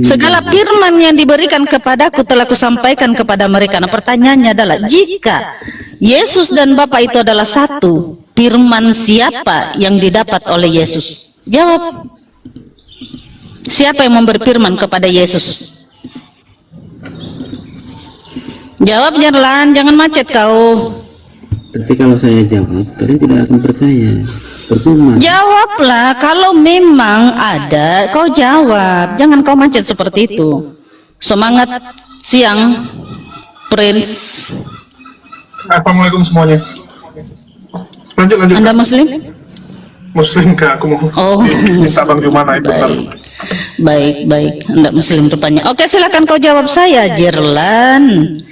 segala firman yang diberikan kepadaku telah aku sampaikan kepada mereka. Nah pertanyaannya adalah jika Yesus dan Bapa itu adalah satu, firman siapa yang didapat oleh Yesus? Jawab. Siapa yang memberi firman kepada Yesus? Jawab Jarlan, jangan macet kau. Tapi kalau saya jawab, kalian tidak akan percaya. Percuma. Jawablah, kalau memang ada, kau jawab. Jangan kau macet seperti itu. Semangat siang, Prince. Assalamualaikum semuanya. Lanjut. Anda Muslim? Muslim kak, aku mau minta Bang Jumana itu. Baik. Anda Muslim rupanya. Oke, silakan kau jawab saya, Jerlan.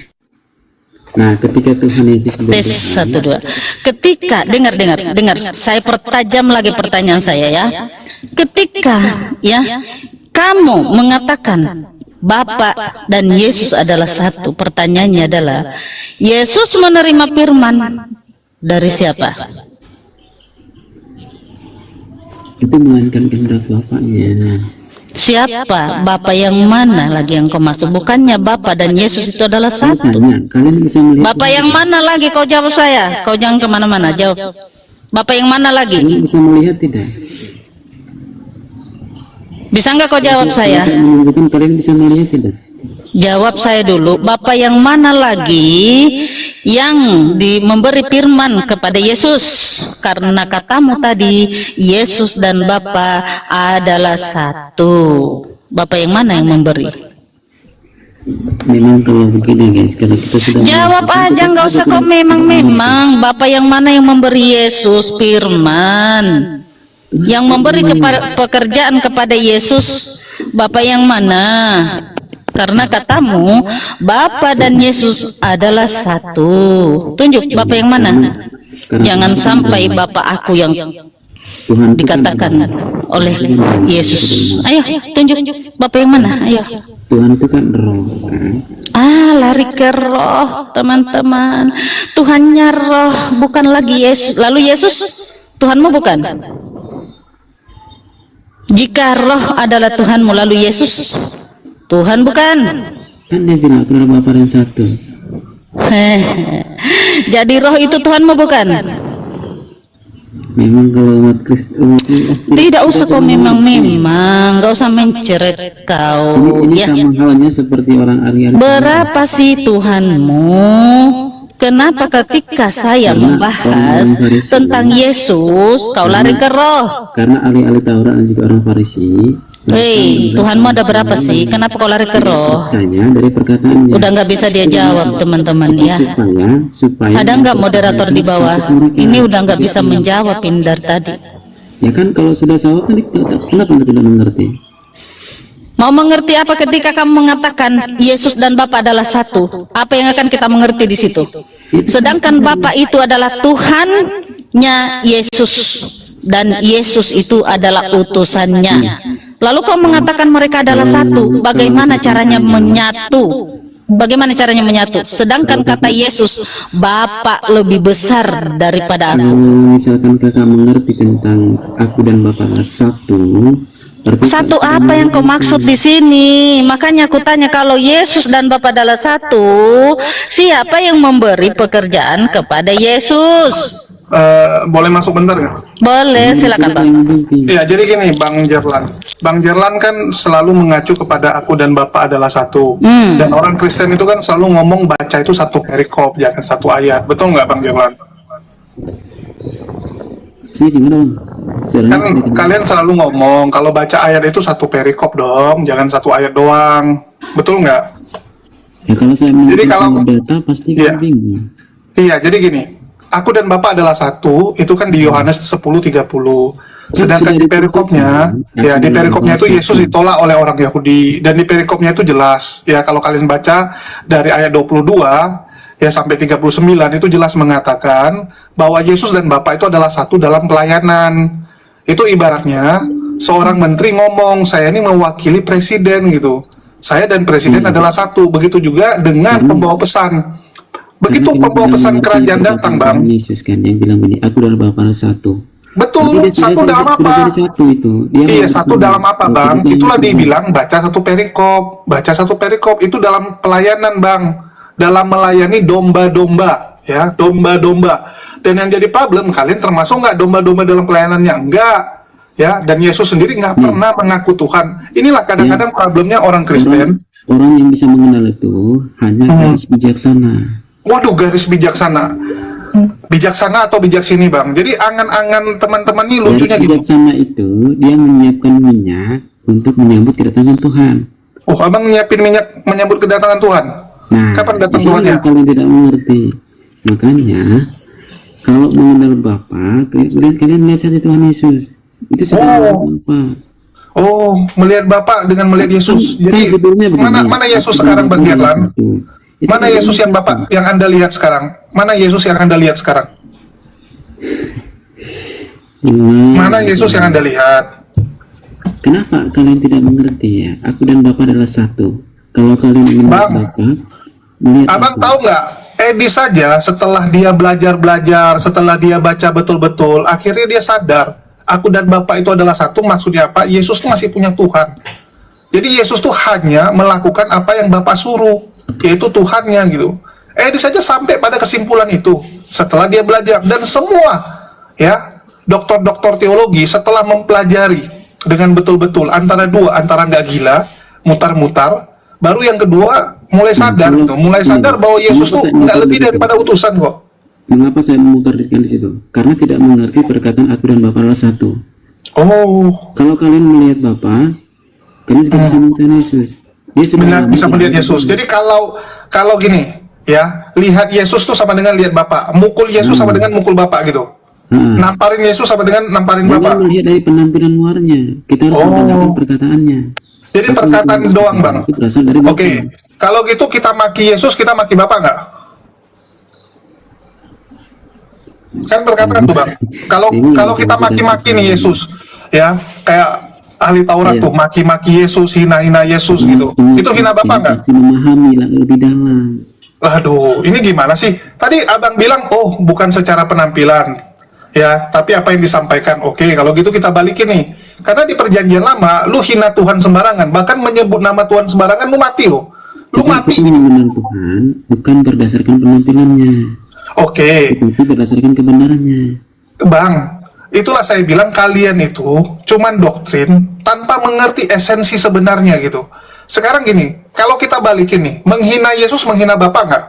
Nah, ketika Tuhan Yesus Tes 1 2. Ketika dengar, saya pertajam lagi pertanyaan saya ya. Ketika ya kamu mengatakan Bapa dan Yesus adalah satu, pertanyaannya adalah Yesus menerima firman dari siapa? Itu melainkan kehendak Bapaknya. Siapa? Bapa yang mana lagi yang kau maksud? Bukannya Bapa dan Yesus itu adalah satu. Kalian bisa melihat Bapa yang mana lagi? Kau jawab saya. Kau jangan kemana-mana. Jawab. Bapa yang mana lagi? Kalian bisa melihat tidak? Bisa nggak kau jawab saya? Kalian bisa melihat tidak? Jawab saya dulu. Bapa yang mana lagi yang memberi firman kepada Yesus? Karena katamu tadi Yesus dan Bapa adalah satu. Bapa yang mana yang memberi? Memang kalau begini guys, kalau kita sudah jawab aja, nggak usah kau memang. Bapa yang mana yang memberi Yesus firman? Yang memberi pekerjaan kepada Yesus, Bapa yang mana? Karena katamu Bapa dan Yesus adalah satu. Tunjuk Bapa yang mana? Jangan sampai Bapa aku yang dikatakan oleh Yesus. Ayo tunjuk Bapa yang mana? Ayo. Tuhan itu kan roh kan? Tuhannya lari ke roh, teman-teman. Tuhannya roh, bukan lagi Yesus. Lalu Yesus Tuhanmu bukan? Jika roh adalah Tuhanmu, lalu Yesus Tuhan bukan? Kan dia bilang aku adalah Bapa dan satu. Jadi roh itu Tuhanmu bukan? Memang kalau umat Kristen Tidak usah kau memang gak usah menceret kau. ini Ya. sama halnya seperti orang Ari-Ari. Berapa sih Tuhanmu? Kenapa ketika saya membahas tentang Yesus, kau lari ke roh? Karena ahli-ahli Taurat dan juga orang Farisi. Hei, Tuhanmu ada berapa sih? Kenapa kau lari ke roh? Saya dari perkataannya. Udah nggak bisa dia jawab, teman-teman ya. Supaya Ada nggak moderator di bawah? Ini udah nggak bisa menjawab dari tadi. Ya kan kalau sudah jawab tadi kenapa Anda tidak mengerti? Mau mengerti apa ketika kamu mengatakan Yesus dan Bapa adalah satu? Apa yang akan kita mengerti di situ? Sedangkan Bapa itu adalah Tuhannya Yesus dan Yesus itu adalah utusannya. Lalu kau mengatakan mereka adalah satu. Bagaimana caranya menyatu? Bagaimana caranya menyatu? Sedangkan kata Yesus, Bapa lebih besar daripada aku. Kalau misalkan kakak mengerti tentang aku dan Bapa satu, berarti Satu apa yang kau maksud di sini? Makanya aku tanya, kalau Yesus dan Bapa adalah satu, siapa yang memberi pekerjaan kepada Yesus? Boleh masuk bentar nggak? Boleh, silakan Pak. Iya, jadi gini Bang Jerlan. Bang Jerlan kan selalu mengacu kepada aku dan Bapa adalah satu. Dan orang Kristen itu kan selalu ngomong baca itu satu perikop, jangan satu ayat. Betul nggak Bang Jerlan? Sini gimana Bang? Kan kalian selalu ngomong kalau baca ayat itu satu perikop dong, jangan satu ayat doang. Betul nggak? Ya kalau saya Jadi kalau- data pasti Iya. kan bingung. Iya, jadi gini. Aku dan Bapa adalah satu, itu kan di Yohanes 10:30. Sedangkan di perikopnya, ya di perikopnya itu Yesus ditolak oleh orang Yahudi, dan di perikopnya itu jelas. Ya kalau kalian baca dari ayat 22 ya sampai 39 itu jelas mengatakan bahwa Yesus dan Bapa itu adalah satu dalam pelayanan. Itu ibaratnya seorang menteri ngomong, saya ini mewakili presiden gitu. Saya dan presiden adalah satu. Begitu juga dengan pembawa pesan. Begitu pembawa pesan kerajaan datang, Bang. Yesus kan yang bilang begini, aku dan Bapa satu. Betul, satu dalam apa? Sudah jadi satu itu. Dia Iya, mau- satu dalam apa, Bang? Jadi Itulah itu, dibilang baca satu perikop. Baca satu perikop itu dalam pelayanan, Bang. Dalam melayani domba-domba, ya, domba-domba. Dan yang jadi problem, kalian termasuk nggak domba-domba dalam pelayanannya? Enggak. Ya, dan Yesus sendiri nggak pernah mengaku Tuhan. Inilah kadang-kadang problemnya orang Kristen. Orang yang bisa mengenal itu hanya garis bijaksana. Waduh, garis bijaksana. Bijaksana atau bijak sini, Bang. Jadi angan-angan teman-teman ini lucunya Garis gitu. bijaksana itu dia menyiapkan minyak untuk menyambut kedatangan Tuhan. Oh, Abang nyiapin minyak menyambut kedatangan Tuhan. Nah, Kapan datang di sini Tuhannya? yang kalian tidak mengerti. Makanya kalau mengenal Bapa, kalian lihat saja Tuhan Yesus. Itu sudah Bapa. Oh, melihat Bapak dengan melihat Yesus. Kan Jadi judulnya begini, mana Yesus aku sekarang, dan Bang Bapa Gerlan? satu. Itu Mana kan Yesus yang satu. Bapak yang Anda lihat sekarang? Mana Yesus yang Anda lihat sekarang? Mana Yesus yang Anda lihat? Kenapa kalian tidak mengerti ya? Aku dan Bapa adalah satu. Kalau kalian ingin melihat Bang, Bapa, melihat Abang aku. tahu nggak? Edi saja setelah dia belajar, setelah dia baca betul-betul, akhirnya dia sadar. Aku dan Bapak itu adalah satu. Maksudnya apa? Yesus tuh masih punya Tuhan. Jadi Yesus tuh hanya melakukan apa yang Bapak suruh, yaitu Tuhannya gitu. Edi saja sampai pada kesimpulan itu setelah dia belajar. Dan semua ya doktor-doktor teologi setelah mempelajari dengan betul-betul antara nggak gila, mutar-mutar, baru yang kedua mulai sadar gitu, mulai sadar bahwa Yesus tuh nggak lebih daripada utusan kok. Mengapa saya memutarkan di situ? Karena tidak mengerti perkataan aku dan Bapa adalah satu. Oh, Kalau kalian melihat Bapa, kalian juga bisa melihat Yesus. Dia sudah bisa melihat Yesus. Jadi kalau gini ya, lihat Yesus tuh sama dengan lihat Bapak, mukul Yesus sama dengan mukul Bapak gitu. Namparin Yesus sama dengan namparin Jangan Bapak. melihat dari penampilan luarnya. Kita harus mendengarkan perkataannya. Jadi perkataan doang, Bang. Itu berasal dari Bapa. Oke, kalau gitu kita maki Yesus, kita maki Bapak nggak? Kan perkataan tuh, Bang. Kalau kita maki-maki nih Yesus, ya kayak ahli Taurat Iya. tuh maki-maki Yesus, hina-hina Yesus gitu. Itu hina Bapak nggak? Pasti memahami lah lebih dalam. Aduh, ini gimana sih? Tadi abang bilang, oh bukan secara penampilan, ya, tapi apa yang disampaikan. Oke, kalau gitu kita balikin nih. Karena di perjanjian lama, lu hina Tuhan sembarangan, bahkan menyebut nama Tuhan sembarangan, lu mati lo. Lu Tapi mati. aku mengenal Tuhan bukan berdasarkan penampilannya, Oke, tapi berdasarkan kebenarannya. Bang, itulah saya bilang kalian itu cuman doktrin tanpa mengerti esensi sebenarnya gitu. Sekarang gini, kalau kita balikin nih, menghina Yesus menghina Bapak nggak?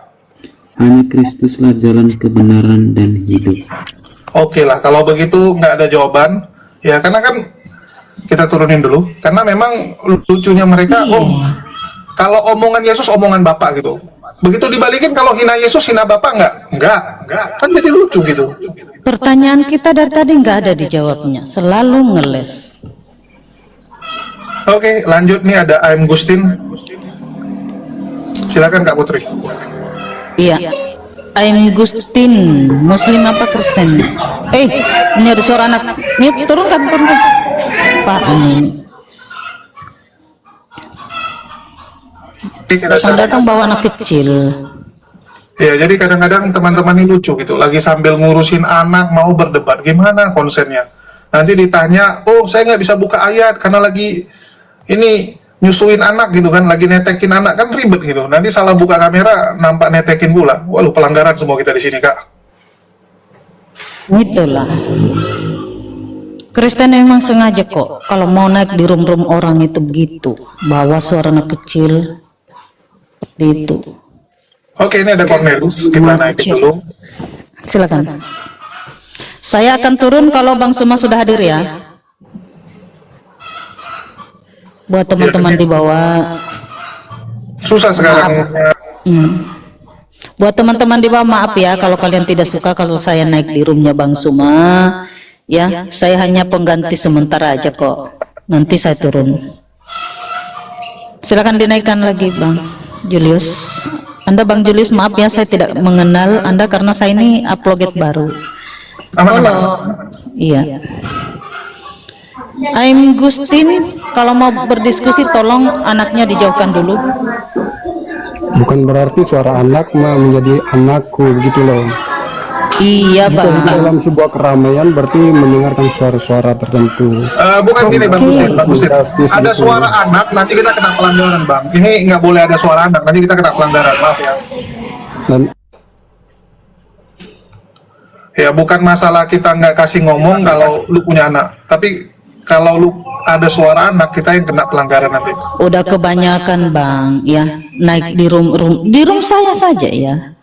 Hanya Kristuslah jalan kebenaran dan hidup. Oke lah, kalau begitu nggak ada jawaban, ya karena kan kita turunin dulu, karena memang lucunya mereka, oh kalau omongan Yesus omongan Bapak gitu. Begitu dibalikin kalau hina Yesus hina Bapak nggak? Nggak, kan jadi lucu gitu. Pertanyaan kita dari tadi nggak ada dijawabnya, selalu ngeles. Oke, lanjut nih ada Aim Gustin. Silakan Kak Putri. Iya. I'm Gustin, Muslim apa Kristen? Ini ada suara anak. Nih, turunkan. Apaan ini? Oke, kita coba. Datang bawa anak kecil. Ya, jadi kadang-kadang teman-teman ini lucu gitu, lagi sambil ngurusin anak mau berdebat, gimana konsennya? Nanti ditanya, oh saya nggak bisa buka ayat karena lagi ini nyusuin anak gitu kan, lagi netekin anak kan ribet gitu. Nanti salah buka kamera, nampak netekin pula. Waduh, pelanggaran semua kita di sini Kak. Itulah. Kristen memang sengaja kok, kalau mau naik di room-room orang itu begitu, bawa suara anak kecil, seperti itu. Oke, ini ada Cornelius, kita naikin dulu. Silakan. Saya akan turun kalau Bang Suma sudah hadir ya. Buat teman-teman di bawah. Susah sekarang. Buat teman-teman di bawah maaf ya kalau kalian tidak suka kalau saya naik di roomnya Bang Suma. Ya, saya hanya pengganti sementara aja kok. Nanti saya turun. Silakan dinaikkan lagi Bang Julius. Anda Bang Julius, maaf ya saya tidak mengenal Anda karena saya ini upload baru. Halo. Iya. I'm Gustin, kalau mau berdiskusi tolong anaknya dijauhkan dulu. Bukan berarti suara anak mah menjadi anakku begitu loh. Iya Jika Bang. dalam sebuah keramaian berarti mendengarkan suara-suara tertentu. Bukan gini Bang Gustin, Bang Gustin. Drastis Ada gitu. suara anak, nanti kita kena pelanggaran Bang. Ini nggak boleh ada suara anak, nanti kita kena pelanggaran, maaf ya. Dan Ya bukan masalah kita nggak kasih ngomong kalau lu punya anak, tapi kalau lu ada suara anak kita yang kena pelanggaran nanti. Udah kebanyakan Bang ya, naik di room saya saja ya.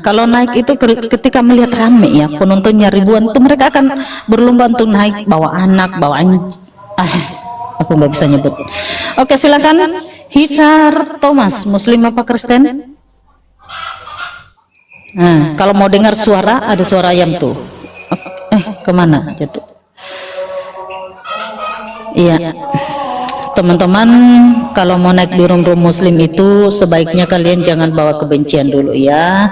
Kalau naik itu ketika melihat rame ya, penontonnya ribuan itu mereka akan berlomba untuk naik bawa anak, aku nggak bisa nyebut. Oke, silakan Hisar Thomas, Muslim apa Kristen? Kalau mau dengar suara, ada suara ayam tuh. Kemana jatuh? Iya, teman-teman, kalau mau naik di room Muslim itu sebaiknya kalian jangan bawa kebencian dulu ya,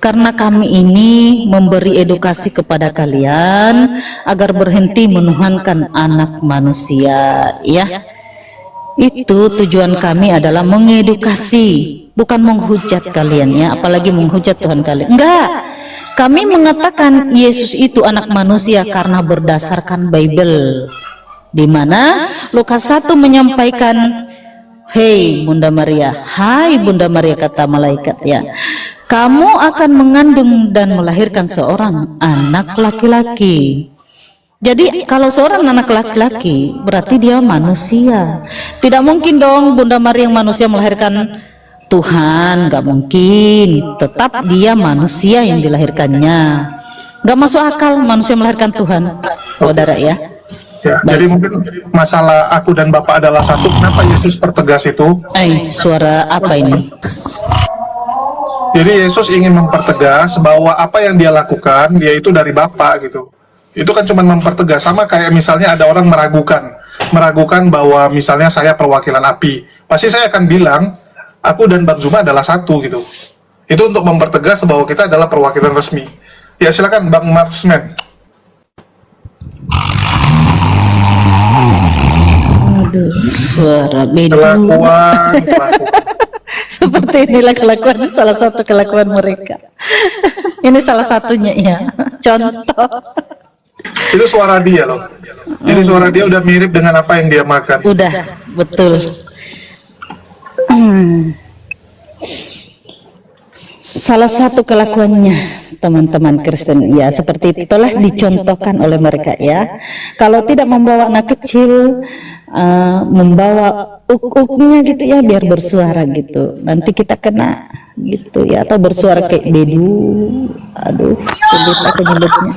karena kami ini memberi edukasi kepada kalian agar berhenti menuhankan anak manusia ya. Itu tujuan kami adalah mengedukasi, bukan menghujat kalian ya, apalagi menghujat Tuhan kalian. Enggak, kami mengatakan Yesus itu anak manusia karena berdasarkan Bible, di mana Lukas 1 menyampaikan, "Hei Bunda Maria, hai Bunda Maria," kata malaikat ya, "kamu akan mengandung dan melahirkan seorang anak laki-laki." Jadi kalau seorang anak laki-laki berarti dia manusia. Tidak mungkin dong Bunda Maria yang manusia melahirkan Tuhan, nggak mungkin. Tetap dia manusia yang dilahirkannya. Nggak masuk akal manusia melahirkan Tuhan, saudara ya. Ya, jadi mungkin masalah aku dan Bapak adalah satu. Kenapa Yesus pertegas itu? Suara apa ini? Jadi Yesus ingin mempertegas bahwa apa yang dia lakukan, dia itu dari Bapa gitu. Itu kan cuma mempertegas, sama kayak misalnya ada orang meragukan bahwa misalnya saya perwakilan api. Pasti saya akan bilang, aku dan Bang Zuma adalah satu gitu. Itu untuk mempertegas bahwa kita adalah perwakilan resmi. Ya silakan Bang Marsman. Suara bedu. Kelakuan. Seperti inilah kelakuan, salah satu kelakuan mereka. Ini salah satunya ya, contoh. Itu suara dia loh. Jadi suara dia udah mirip dengan apa yang dia makan. Udah, betul. Salah satu kelakuannya teman-teman Kristen ya seperti itulah dicontohkan oleh mereka ya. Kalau tidak membawa anak kecil, membawa uk-uknya gitu ya biar bersuara gitu. Nanti kita kena gitu ya, atau bersuara kayak bedu. Aduh, sulit aku nyebutnya.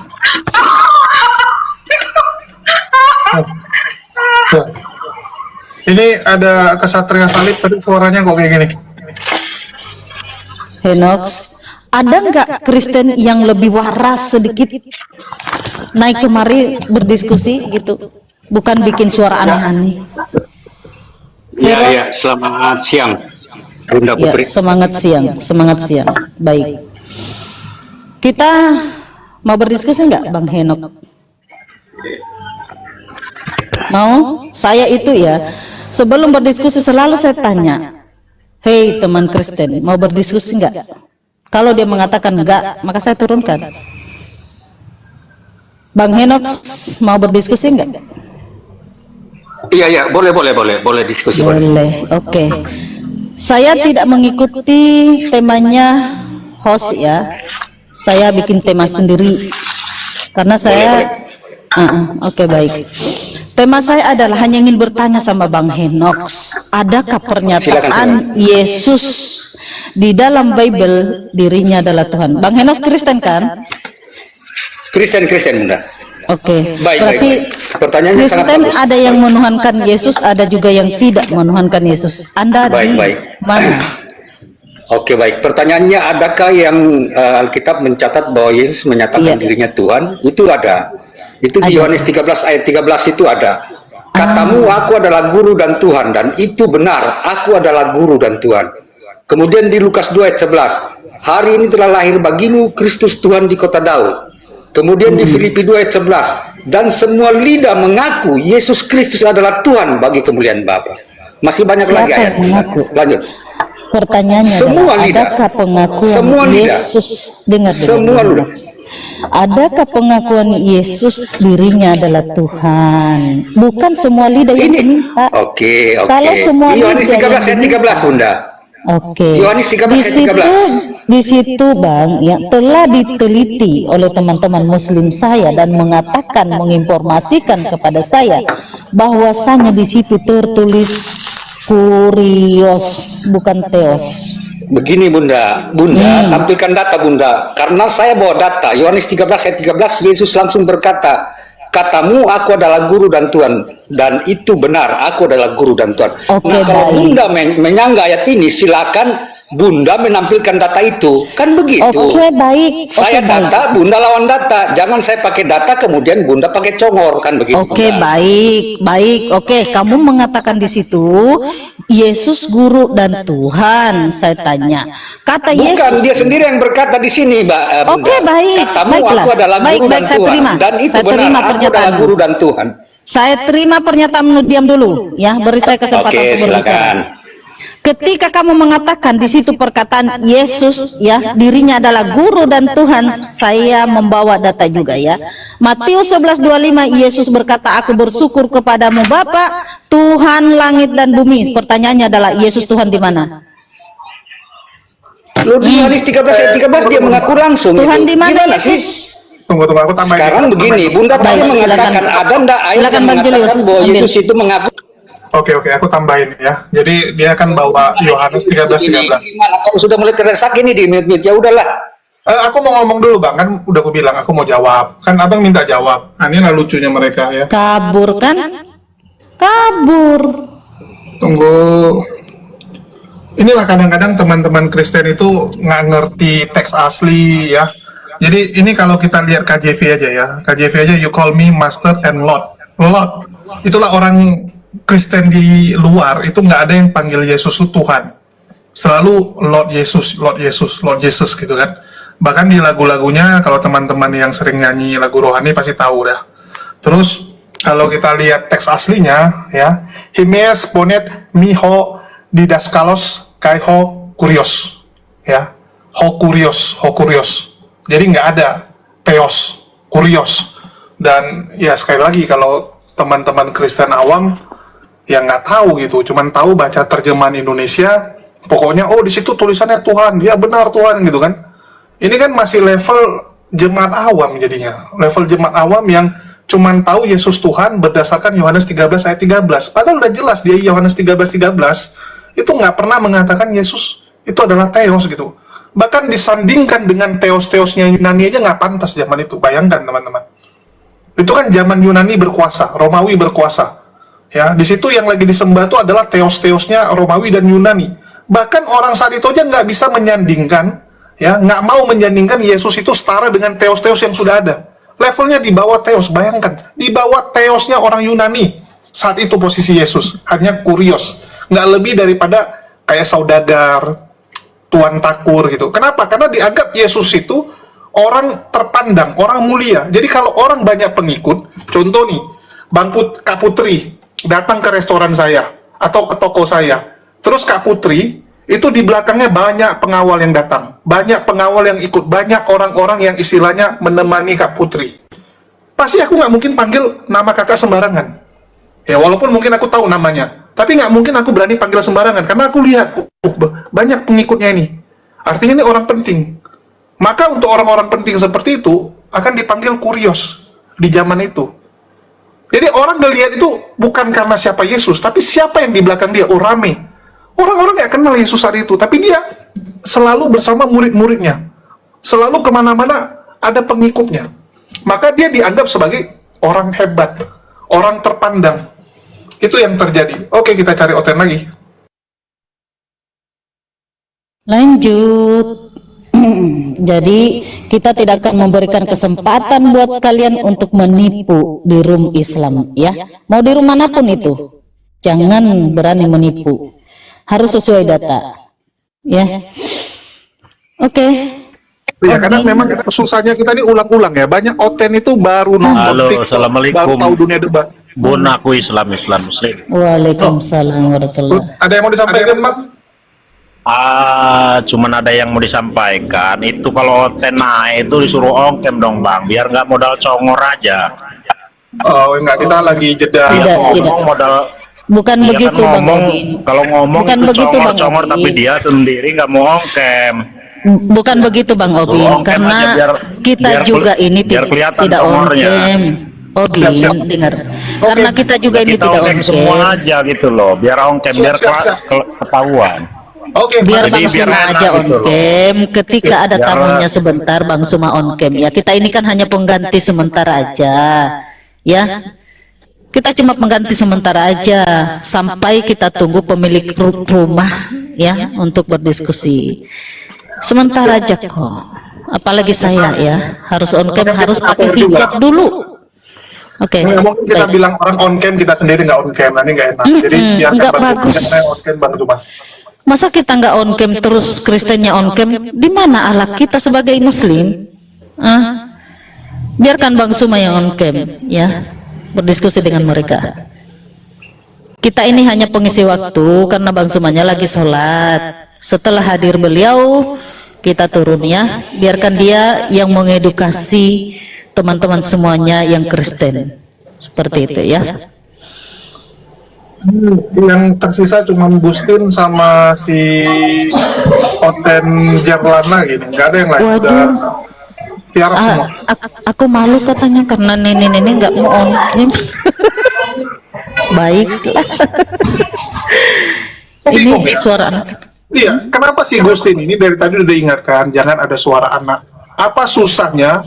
Ini ada kesatria salib tadi suaranya kok kayak gini. Henox, ada nggak Kristen yang lebih waras sedikit naik kemari berdiskusi gitu, bukan bikin suara aneh-aneh? Ya, selamat siang, Bunda Ya, Putri. semangat siang. Baik. Kita mau berdiskusi nggak, Bang Henok? Mau? Saya itu ya, sebelum berdiskusi selalu saya tanya, hei teman Kristen, mau berdiskusi nggak? Kalau dia mengatakan enggak, maka saya turunkan. Bang Henok, mau berdiskusi enggak? Iya, boleh diskusi. Boleh, oke. Saya tidak mengikuti temanya host ya. Saya bikin tema sendiri. Karena saya... Oke, baik. Tema saya adalah hanya ingin bertanya sama Bang Henok, adakah pernyataan Yesus di dalam Bible dirinya adalah Tuhan? Bang Henok Kristen kan? Kristen Bunda. Oke. Baik. Berarti Pertanyaannya sangat Kristen bagus. ada yang menuhankan Yesus, ada juga yang tidak menuhankan Yesus. Anda di mana? Oke, baik. Pertanyaannya, adakah yang Alkitab mencatat bahwa Yesus menyatakan dirinya Tuhan? Itu ada. Itu di Yohanes 13 ayat 13 itu ada. Katamu, aku adalah guru dan Tuhan, dan itu benar, aku adalah guru dan Tuhan. Kemudian di Lukas 2 ayat 11, hari ini telah lahir bagimu Kristus Tuhan di kota Daud. Kemudian di Filipi 2 ayat 11, dan semua lidah mengaku Yesus Kristus adalah Tuhan bagi kemuliaan Bapa. Masih banyak Siapa lagi ayat. yang mengaku? Lanjut. Pertanyaannya Semua adalah, lidah. adakah pengakuan Semua lidah. Yesus dengar Semua lidah. Adakah pengakuan Yesus dirinya adalah Tuhan? Bukan semua lidah yang minta. Oke. Kalau semua Yohanes lidah 13 yang ayat diminta. 13 Bunda. Oke. Yohanes 13 ayat 13. Di situ Bang, ya telah diteliti oleh teman-teman Muslim saya dan menginformasikan kepada saya bahwasanya di situ tertulis kurios bukan teos. Begini Bunda, tampilkan data Bunda. Karena saya bawa data, Yohanes 13 ayat 13, Yesus langsung berkata, katamu aku adalah guru dan Tuhan, dan itu benar, aku adalah guru dan Tuhan. Oke, kalau baik. Bunda menyangga ayat ini, silakan Bunda menampilkan data itu, kan begitu. Oke, baik. Saya Oke, data, Bunda lawan data. Jangan saya pakai data kemudian Bunda pakai congor, kan begitu. Oke, Bunda. baik. Oke, kamu mengatakan di situ Yesus guru dan Tuhan. Saya tanya. Kata Bukan, Yesus. dia sendiri yang berkata di sini, Mbak. Bunda. Oke, baik. Katamu Baiklah. aku adalah Baik, guru dan saya Tuhan. terima. Dan itu Saya benar, terima aku adalah pernyataanmu. guru dan Tuhan. Saya terima pernyataanmu, diam dulu ya, beri saya kesempatan Oke, untuk berbicara. silakan. Ketika kamu mengatakan di situ perkataan Yesus ya, dirinya adalah guru dan Tuhan, saya membawa data juga ya. Matius 11:25 Yesus berkata, aku bersyukur kepadamu Bapa, Tuhan langit dan bumi. Pertanyaannya adalah Yesus Tuhan di mana? Lu di Yohanes 13 ayat 13 dia mengaku langsung. Tuhan itu. di mana Gimana Yesus? sih? Tunggu, aku tambahin. Sekarang begini, Bunda tadi Baik, mengatakan silakan. ada ndak ayat Silakan, yang Bang mengatakan Julius, bahwa ambil. Yesus itu mengaku. Oke, aku tambahin ya. Jadi dia akan bawa Yohanes 13:13. Gimana kalau sudah mulai terdesak ini di mute ya udahlah. Aku mau ngomong dulu Bang, kan udah aku bilang aku mau jawab. Kan Abang minta jawab. Nah, ini lah lucunya mereka ya. Kabur kan? Kabur. Tunggu. Inilah kadang-kadang teman-teman Kristen itu nggak ngerti teks asli ya. Jadi ini kalau kita lihat KJV aja ya. KJV aja, you call me master and Lord. Lord. Itulah orang Kristen di luar itu nggak ada yang panggil Yesus itu Tuhan. Selalu Lord Yesus, Lord Yesus, Lord Jesus gitu kan. Bahkan di lagu-lagunya kalau teman-teman yang sering nyanyi lagu rohani pasti tahu dah. Terus Kalau kita lihat teks aslinya, ya, himes ponet miho didaskalos kai ho kurios, ya, ho kurios. Jadi nggak ada theos, kurios. Dan ya sekali lagi kalau teman-teman Kristen awam yang nggak tahu gitu, cuman tahu baca terjemahan Indonesia, pokoknya oh di situ tulisannya Tuhan, ya benar Tuhan gitu kan. Ini kan masih level jemaat awam jadinya, level jemaat awam yang cuman tahu Yesus Tuhan berdasarkan Yohanes 13 ayat 13. Padahal udah jelas di Yohanes 13 itu nggak pernah mengatakan Yesus itu adalah Theos gitu. Bahkan disandingkan dengan Theos-Theosnya Yunani aja nggak pantas zaman itu. Bayangkan teman-teman. Itu kan zaman Yunani berkuasa, Romawi berkuasa. Ya, di situ yang lagi disembah itu adalah Theos-Theosnya Romawi dan Yunani. Bahkan orang saat itu aja nggak bisa menyandingkan, ya, nggak mau menyandingkan Yesus itu setara dengan Theos-Theos yang sudah ada. Levelnya di bawah Theos, bayangkan. Di bawah Theosnya orang Yunani. Saat itu posisi Yesus. Hanya kurios. Nggak lebih daripada kayak saudagar, tuan takur gitu. Kenapa? Karena dianggap Yesus itu orang terpandang, orang mulia. Jadi kalau orang banyak pengikut, contoh nih, Kak Putri datang ke restoran saya, atau ke toko saya. Terus Kak Putri, itu di belakangnya banyak pengawal yang datang, banyak pengawal yang ikut, banyak orang-orang yang istilahnya menemani Kak Putri. Pasti aku nggak mungkin panggil nama kakak sembarangan. Ya walaupun mungkin aku tahu namanya, tapi nggak mungkin aku berani panggil sembarangan karena aku lihat banyak pengikutnya ini. Artinya ini orang penting. Maka untuk orang-orang penting seperti itu akan dipanggil kurios di zaman itu. Jadi orang ngelihat itu bukan karena siapa Yesus, tapi siapa yang di belakang dia. Oh rame. Orang-orang nggak kenal Yesus saat itu, tapi dia selalu bersama murid-muridnya. Selalu kemana-mana ada pengikutnya. Maka dia dianggap sebagai orang hebat, orang terpandang. Itu yang terjadi. Oke, kita cari Oten lagi. Lanjut. Jadi kita tidak akan memberikan kesempatan buat kalian untuk menipu di room Islam, ya. Mau di room manapun itu, jangan berani menipu. Harus sesuai data, ya. Oke. Ya, karena memang susahnya kita ini ulang-ulang ya. Banyak Oten itu baru nonton Halo, TikTok, assalamualaikum. baru tahu dunia debat. Bun, aku Islam Muslim. Waalaikumsalam warahmatullahi. Ada yang mau disampaikan, Pak? Cuman ada yang mau disampaikan. Itu kalau Oten naik itu disuruh ongkem dong bang, biar nggak modal congor aja. Oh enggak, kita lagi jeda. Tidak, Ngomong tidak. modal. Bukan Iya begitu kan, Bang ngomong, Obin. kalau ngomong Bukan itu begitu, Bang congor-congor, Obin. tapi dia sendiri nggak mau ongkem. Bukan begitu Bang Obin, Ongkem karena aja biar- kita biar juga ini biar kelihatan tidak congornya. ongkem. Obin, Siap. dengar. Karena kita juga ini Kita tidak ongkem semua ongkem. aja gitu loh, biar ongkem, Siap, biar siap, siap. ketahuan. Oke, Biar Jadi Bang biar Suma enak aja gitu loh. ongkem. Ketika ada Biar- tamunya sebentar, Bang Suma ongkem. Ya, kita ini kan hanya pengganti sementara aja. Ya. Kita cuma pengganti sementara aja sampai kita tunggu pemilik rumah ya untuk berdiskusi. Sementara aja kok. Apalagi saya ya, harus on cam, harus pakai hijab dulu. Oke. mungkin kita baik. bilang orang on cam, kita sendiri nggak on cam, nanti nggak enak. Jadi biarkan nggak Bang Suma bagus. yang on cam Bang Suma. Masa kita nggak on cam terus Kristennya on cam? Di mana akhlak kita sebagai Muslim? Biarkan Bang Suma yang on cam ya. Berdiskusi dengan mereka. Kita ini hanya pengisi waktu karena Bang Sumanya lagi sholat. Setelah hadir beliau, kita turun ya. Biarkan dia yang mengedukasi teman-teman semuanya yang Kristen. Seperti itu ya. Yang tersisa cuma Bustin sama si Oten Jarlana gitu, nggak ada yang lain. Udah Waduh. tiarap semua. Aku malu katanya karena nenek-nenek nggak mau on cam. Baiklah. Ini suara anak. Iya, kenapa sih Gustin ini dari tadi udah diingatkan jangan ada suara anak. Apa susahnya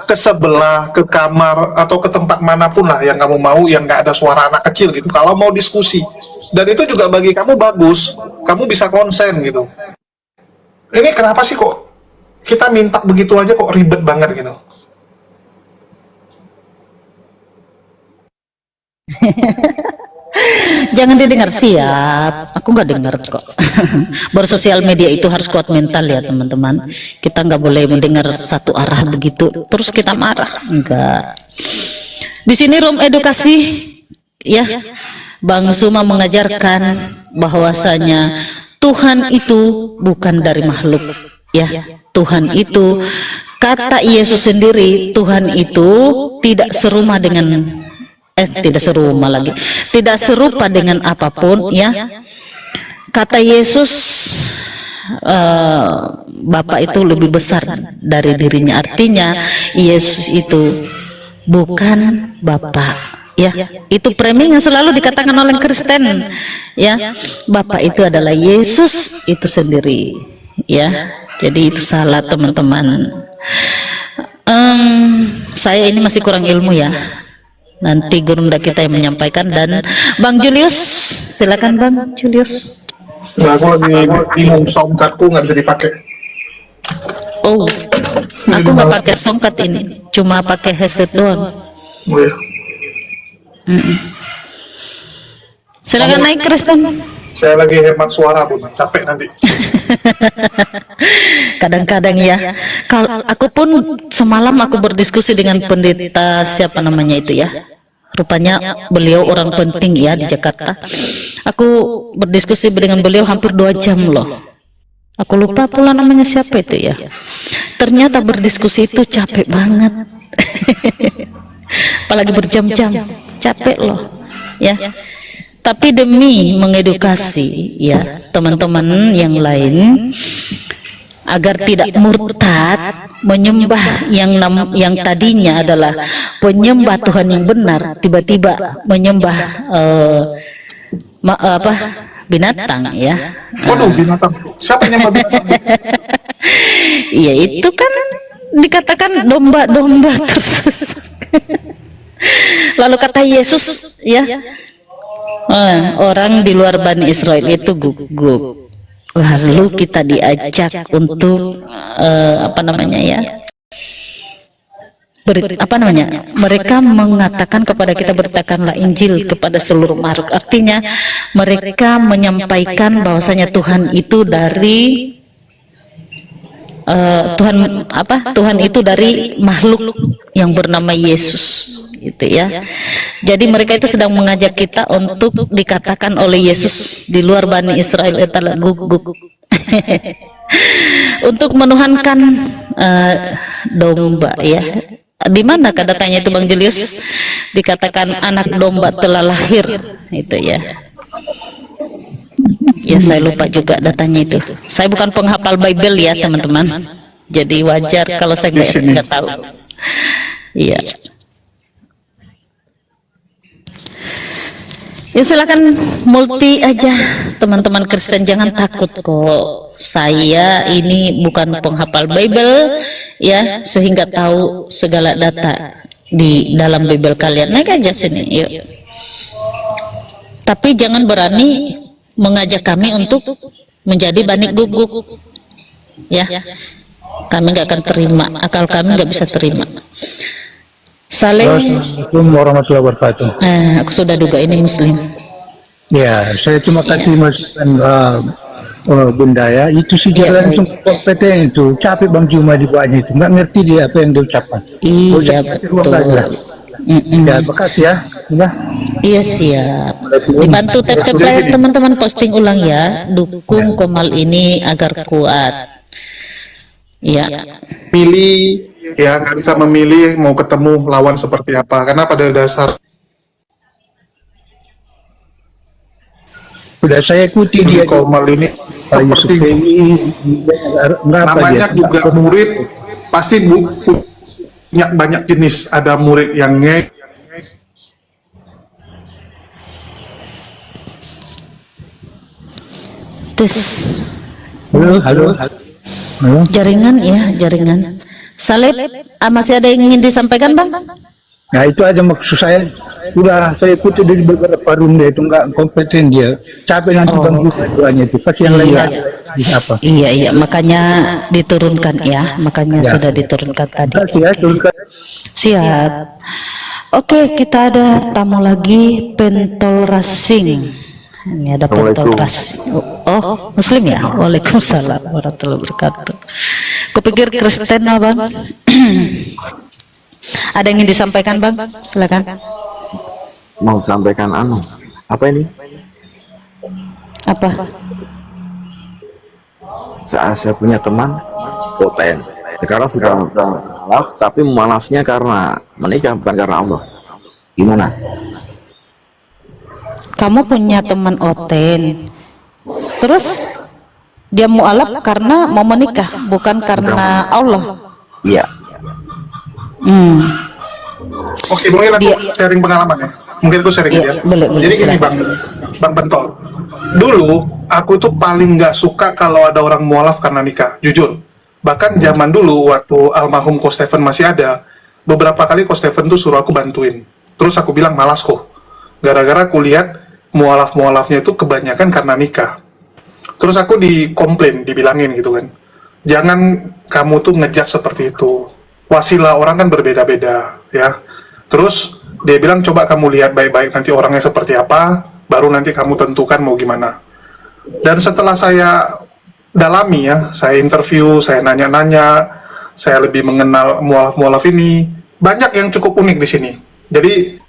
ke sebelah, ke kamar atau ke tempat manapun lah yang kamu mau yang nggak ada suara anak kecil gitu. Kalau mau diskusi, dan itu juga bagi kamu bagus, kamu bisa konsen gitu. Ini kenapa sih kok kita minta begitu aja kok ribet banget gitu? Jangan didengar, siap. Aku nggak dengar kok. Bersosial media itu harus kuat mental ya teman-teman. Kita nggak boleh mendengar satu arah begitu terus kita marah. Enggak. Di sini room edukasi, ya, Bang Suma mengajarkan bahwasanya Tuhan itu bukan dari makhluk, ya. Tuhan itu, kata Yesus sendiri, Tuhan itu tidak serumah dengan tidak serumah lagi, tidak serupa dengan apapun, ya. Kata Yesus, Bapa itu lebih besar dari dirinya. Artinya Yesus itu bukan Bapa, ya. Itu framing yang selalu dikatakan oleh Kristen, ya. Bapa itu adalah Yesus itu sendiri, ya. Jadi itu salah, teman-teman. Saya ini masih kurang ilmu, ya. Nanti gurunda kita yang menyampaikan. Dan Bang Julius, silakan Bang Julius. Nah, aku lagi bingung, soundcardku nggak bisa dipakai. Oh, aku nggak pakai songkat ini, cuma pakai headset doang. Oh, ya. Silakan naik, Kristen. Saya lagi hemat suara, Bu. Capek nanti. Kadang-kadang, ya. Kalau aku pun semalam aku berdiskusi dengan pendeta siapa namanya itu, ya. Rupanya beliau orang penting, ya, di Jakarta. Aku berdiskusi dengan beliau hampir 2 jam loh. Aku lupa pula namanya siapa itu, ya. Ternyata berdiskusi itu capek banget. Apalagi berjam-jam, capek loh, ya. Tapi demi mengedukasi, ya, teman-teman yang lain agar tidak murtad menyembah yang tadinya adalah penyembah Tuhan yang benar, tiba-tiba menyembah binatang, ya. Waduh, binatang. Siapa yang nyembah binatang? Iya, itu kan dikatakan domba-domba tersesat. Lalu kata Yesus, ya, orang di luar Bani Israel itu gugup. Lalu kita diajak untuk mereka mengatakan kepada kita, beritakanlah Injil kepada seluruh makhluk. Artinya mereka menyampaikan bahwasanya Tuhan itu dari Tuhan itu dari makhluk yang bernama Yesus, gitu, ya. Jadi mereka itu sedang mengajak kita untuk dikatakan oleh Yesus di luar Bani Israel adalah guguk. Untuk menuhankan domba, ya. Di mana datanya itu, Bang Julius? Dikatakan anak domba telah lahir, itu, ya. Ya, saya lupa juga datanya itu. Saya bukan penghafal Bible, ya, teman-teman. Jadi wajar kalau saya nggak tahu. Iya. Ya, silakan multi aja, teman-teman Kristen, jangan takut kok. Saya ini bukan penghafal Bible, ya, sehingga tahu segala data di dalam Bible kalian. Naik aja sini, yuk. Tapi jangan berani mengajak kami untuk menjadi Bani guguk, ya. Kami nggak akan terima, akal kami nggak bisa terima. Saleh. Assalamualaikum warahmatullahi wabarakatuh. Aku sudah duga ini Muslim. Ya, saya terima kasih masukan Bunda, ya. Itu sih dia langsung kompeten itu. Capek Bang Juma dibuatnya itu. Nggak ngerti dia apa yang dia ucapkan. Iya, betul. Ya, makasih, ya. Sudah. Iya, siap. Dibantu tap player, teman-teman, posting ulang, ya. Dukung Komal ini agar kuat. Ya. Pilih, ya, nggak bisa memilih mau ketemu lawan seperti apa. Karena pada dasar Sudah saya ikuti dia Komal ini seperti namanya juga murid, pasti punya banyak jenis. Ada murid yang halo. Jaringan, ya, jaringan. Saleh, masih ada yang ingin disampaikan, Bang? Nah, itu aja maksud saya. Sudah saya ikuti dari beberapa room dia itu nggak kompeten dia. Capek nanti Bang Juma doanya itu. Pasti yang lain apa? Iya, makanya diturunkan, ya. Makanya sudah diturunkan tadi. Ya, turunkan. Siap. Oke, kita ada tamu lagi, Pentol Racing. Ini ada Pentol Racing. Oh, Muslim, ya? Waalaikumsalam warahmatullahi wabarakatuh. Kupikir Kristen, Bang. Ada yang ingin disampaikan, Bang? Silakan. Mau sampaikan apa ini? Apa? Saya punya teman OTN. Sekarang sudah malas, tapi malasnya karena menikah bukan karena Allah. Gimana? Kamu punya teman Oten, terus dia mualaf karena mau menikah, bukan karena Allah. Iya. Oke, mungkin aku Dia- sharing pengalaman ya. Mungkin aku sharing Iya, aja. boleh, Jadi gini silakan. Bang Bentol. Dulu aku tuh paling nggak suka kalau ada orang mualaf karena nikah, jujur. Bahkan zaman dulu waktu almarhum Ko Stephen masih ada, beberapa kali Ko Stephen tuh suruh aku bantuin. Terus aku bilang malas kok. Gara-gara aku lihat mualaf-mualafnya itu kebanyakan karena nikah. Terus aku dikomplain, dibilangin gitu kan. Jangan kamu tuh ngejat seperti itu. Wasilah orang kan berbeda-beda, ya. Terus dia bilang coba kamu lihat baik-baik nanti orangnya seperti apa, baru nanti kamu tentukan mau gimana. Dan setelah saya dalami ya, saya interview, saya nanya-nanya, saya lebih mengenal mualaf-mualaf ini, banyak yang cukup unik di sini. Jadi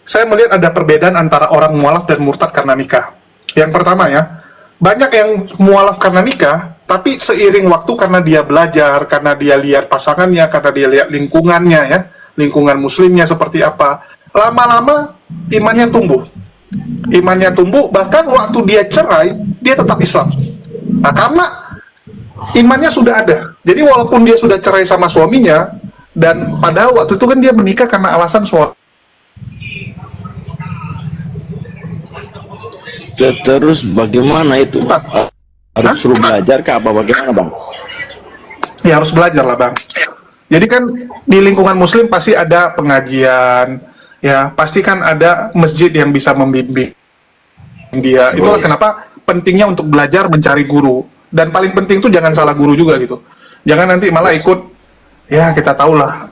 saya melihat ada perbedaan antara orang mualaf dan murtad karena nikah. Yang pertama ya, banyak yang mualaf karena nikah, tapi seiring waktu karena dia belajar, karena dia lihat pasangannya, karena dia lihat lingkungannya ya, lingkungan muslimnya seperti apa, lama-lama imannya tumbuh. Imannya tumbuh, bahkan waktu dia cerai, dia tetap Islam. Nah, karena imannya sudah ada. Jadi walaupun dia sudah cerai sama suaminya, dan padahal waktu itu kan dia menikah karena alasan suami. Terus bagaimana itu? Harus suruh belajar kah apa bagaimana, Bang? Ya harus belajar lah Bang. Jadi kan di lingkungan muslim pasti ada pengajian, ya pasti kan ada masjid yang bisa membimbing dia. Itulah kenapa pentingnya untuk belajar mencari guru. Dan paling penting itu jangan salah guru juga gitu. Jangan nanti malah ikut, ya kita tahu lah.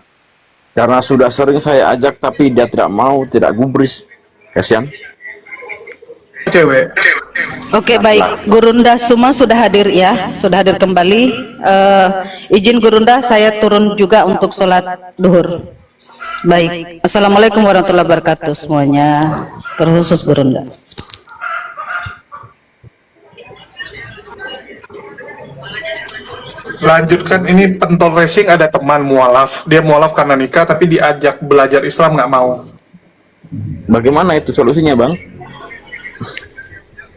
Karena sudah sering saya ajak tapi dia tidak mau, tidak gubris. Kasihan. Cewek. Oke, baik. Gurunda Suma sudah hadir ya, sudah hadir kembali. Izin Gurunda, saya turun juga untuk sholat duhur. Baik. Assalamualaikum warahmatullahi wabarakatuh semuanya. Terkhusus Gurunda. Lanjutkan, ini pentol racing ada teman mualaf. Dia mualaf karena nikah tapi diajak belajar Islam nggak mau. Bagaimana itu solusinya, Bang?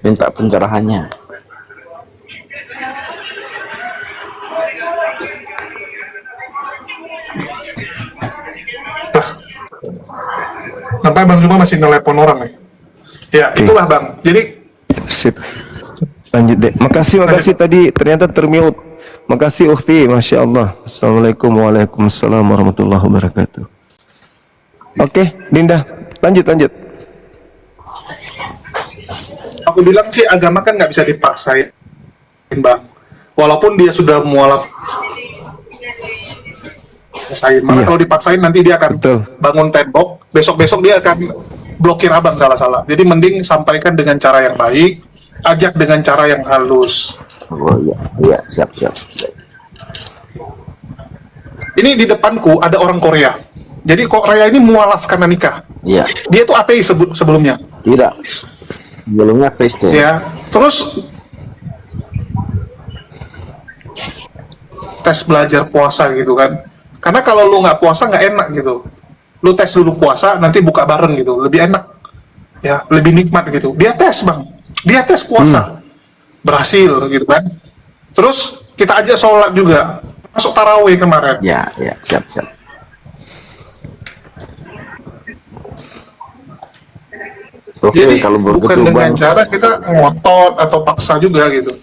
Minta pencerahannya. Nampaknya Bang Zuma masih nelepon orang nih. Ya, itulah Bang. Jadi Sip. Lanjut deh. Makasih tadi ternyata termute. Makasih Ukhti, Masya Allah. Assalamualaikum Waalaikumsalam warahmatullahi wabarakatuh. Oke, Dinda, lanjut. aku bilang sih agama kan nggak bisa dipaksain Bang. Walaupun dia sudah mualaf paksain. Malah Iya. kalau dipaksain nanti dia akan Betul. bangun tembok, besok-besok dia akan blokir abang salah-salah. Jadi mending sampaikan dengan cara yang baik, ajak dengan cara yang halus. Oh iya, siap. Ini di depanku ada orang Korea. Jadi Korea ini mualaf karena nikah. Iya, Dia tuh ateis sebelumnya. tidak. Sebelumnya Kristen. Ya, terus tes belajar puasa gitu kan. Karena kalau lu nggak puasa nggak enak gitu. Lu tes dulu puasa, nanti buka bareng gitu, lebih enak. Ya, lebih nikmat gitu. Dia tes Bang, dia tes puasa, berhasil gitu kan. Terus kita aja sholat juga, masuk tarawih kemarin. Ya, siap. Oke, Jadi kalau bukan begitu, dengan Bang. cara kita ngotot atau paksa juga gitu.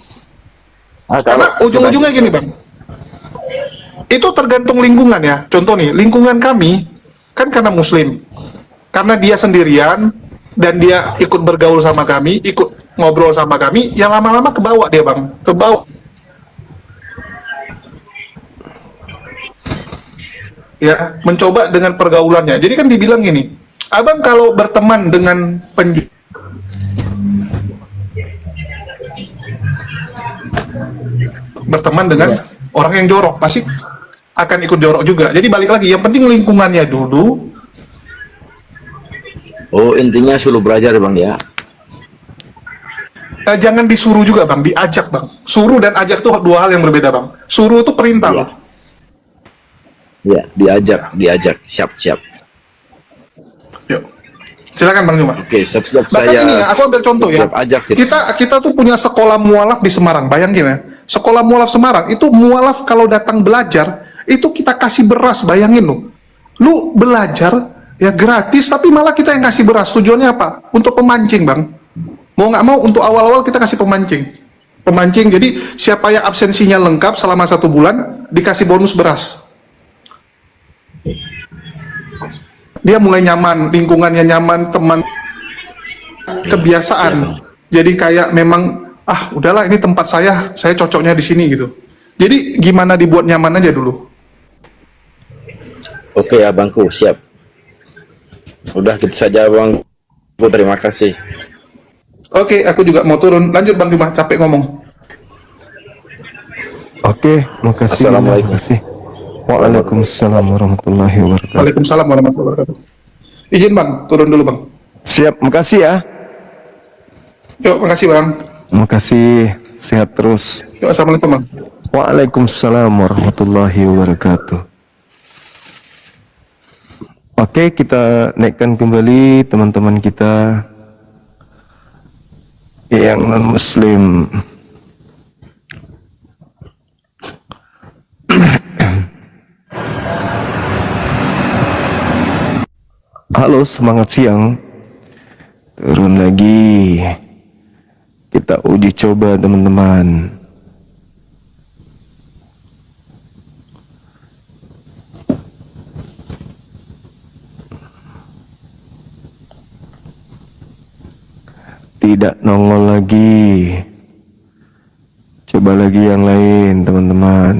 Kalau Karena ujung-ujungnya gini Bang, itu tergantung lingkungan ya. Contoh nih, lingkungan kami kan karena muslim, karena dia sendirian dan dia ikut bergaul sama kami, ikut ngobrol sama kami, yang lama-lama kebawa dia Bang, kebawa. Ya, mencoba dengan pergaulannya. Jadi kan dibilang gini, abang kalau berteman dengan berteman dengan orang yang jorok, pasti akan ikut jorok juga. Jadi balik lagi, yang penting lingkungannya dulu. Oh, intinya suruh belajar Bang ya. Jangan disuruh juga Bang, diajak Bang. Suruh dan ajak tuh dua hal yang berbeda Bang. Suruh itu perintah loh. Ya, diajak. Siap. Yuk. Silakan Bang Juma. Oke, setiap Bahkan saya ini ya, aku ambil contoh ya. setiap ajak Kita tuh punya sekolah mualaf di Semarang. Bayangin ya. Sekolah mualaf Semarang itu mualaf kalau datang belajar itu kita kasih beras. Bayangin lu belajar ya gratis tapi malah kita yang kasih beras. Tujuannya apa? Untuk pemancing Bang. Mau nggak mau untuk awal-awal kita kasih pemancing. Jadi siapa yang absensinya lengkap selama 1 bulan dikasih bonus beras. Dia mulai nyaman, lingkungannya nyaman, teman, kebiasaan. Jadi kayak memang udahlah ini tempat saya cocoknya di sini gitu. Jadi gimana dibuat nyaman aja dulu. Oke, abangku siap. Udah gitu saja Bang. Terima kasih. Oke, aku juga mau turun. Lanjut Bang Juma, capek ngomong. Oke, makasih. Assalamualaikum. Makasih. Waalaikumsalam warahmatullahi wabarakatuh. Waalaikumsalam warahmatullahi wabarakatuh. Izin Bang, turun dulu Bang. Siap, makasih ya. Yuk, makasih Bang. Makasih, sehat terus. Yuk, assalamualaikum Bang. Waalaikumsalam warahmatullahi wabarakatuh. Oke, kita naikkan kembali teman-teman kita yang non-muslim. Halo, semangat siang. Turun lagi. Kita uji coba teman-teman. Tidak nongol lagi. Coba lagi yang lain teman-teman.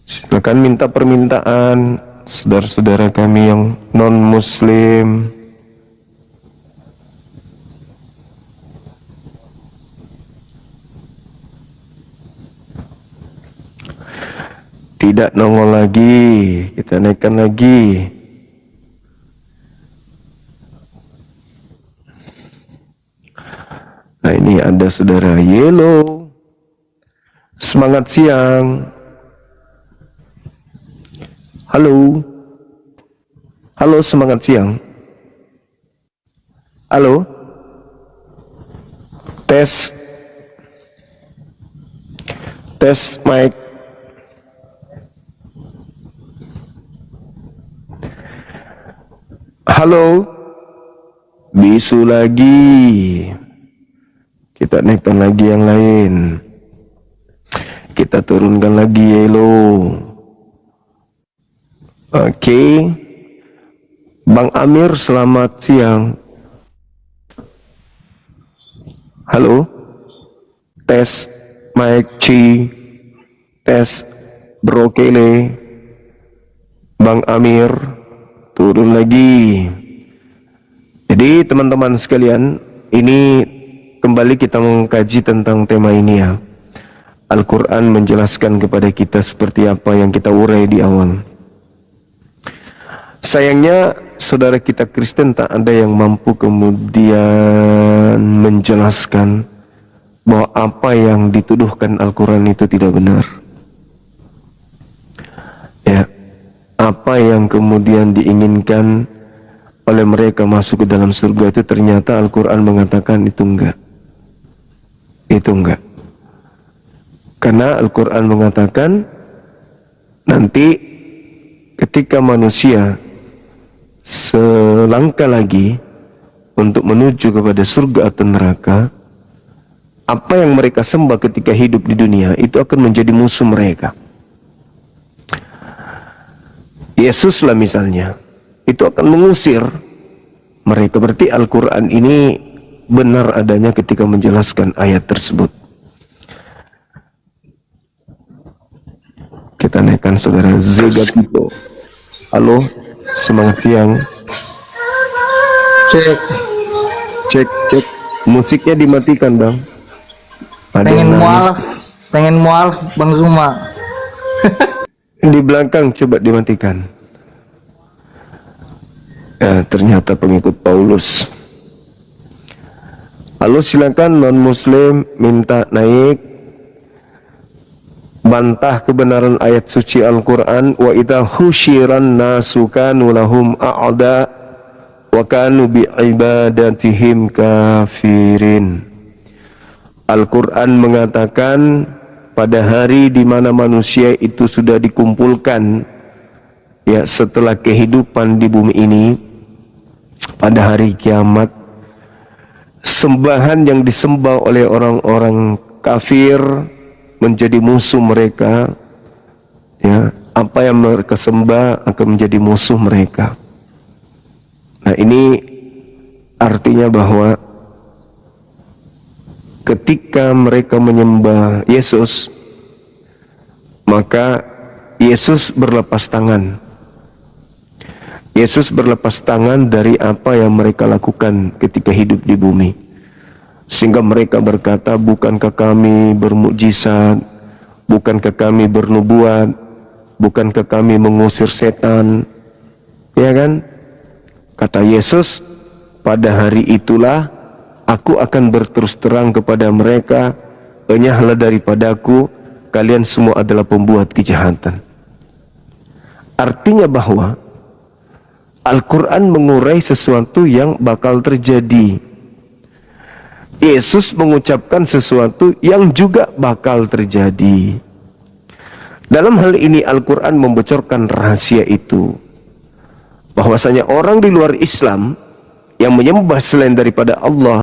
Silakan minta permintaan saudara-saudara kami yang non-muslim. Tidak nongol lagi. Kita naikkan lagi. Nah, ini ada saudara Yellow. Semangat siang. Halo. Halo, semangat siang. Halo. Tes. Tes mic. Halo. Bisu lagi. Kita naikkan lagi yang lain. Kita turunkan lagi Yellow. Oke. Bang Amir, selamat siang. Halo. Tes mic C. Tes Brokele. Bang Amir, turun lagi. Jadi teman-teman sekalian, ini kembali kita mengkaji tentang tema ini ya. Al-Quran menjelaskan kepada kita seperti apa yang kita urai di awal. Sayangnya saudara kita Kristen tak ada yang mampu kemudian menjelaskan bahwa apa yang dituduhkan Al-Quran itu tidak benar. Ya, apa yang kemudian diinginkan oleh mereka masuk ke dalam surga itu ternyata Al-Quran mengatakan itu enggak. Itu enggak. Karena Al-Quran mengatakan nanti ketika manusia selangkah lagi untuk menuju kepada surga atau neraka, apa yang mereka sembah ketika hidup di dunia itu akan menjadi musuh mereka. Yesuslah misalnya, itu akan mengusir mereka. Berarti Al-Quran ini benar adanya ketika menjelaskan ayat tersebut. Kita naikkan saudara Zega Pipo. Halo, semangat siang. Cek. Musiknya dimatikan bang. Ada pengen yang nangis. mualaf Bang Zuma. Di belakang coba dimatikan. Ya, ternyata pengikut Paulus. Halo, silakan non muslim minta naik, bantah kebenaran ayat suci Al-Quran. Wa idza husyiran nasu kanu lahum a'da wa kanu bi'ibadatihim kafirin. Al-Quran mengatakan pada hari di mana manusia itu sudah dikumpulkan, ya, setelah kehidupan di bumi ini, pada hari kiamat, sembahan yang disembah oleh orang-orang kafir menjadi musuh mereka, ya, apa yang mereka sembah akan menjadi musuh mereka. Nah, ini artinya bahwa ketika mereka menyembah Yesus, maka Yesus berlepas tangan. Yesus berlepas tangan dari apa yang mereka lakukan ketika hidup di bumi. Sehingga mereka berkata, bukankah kami bermukjizat, bukankah kami bernubuat, bukankah kami mengusir setan, ya kan? Kata Yesus, pada hari itulah aku akan berterus terang kepada mereka, enyahlah daripadaku, kalian semua adalah pembuat kejahatan. Artinya bahwa Al-Quran mengurai sesuatu yang bakal terjadi. Yesus mengucapkan sesuatu yang juga bakal terjadi. Dalam hal ini Al-Quran membocorkan rahasia itu, bahwasanya orang di luar Islam yang menyembah selain daripada Allah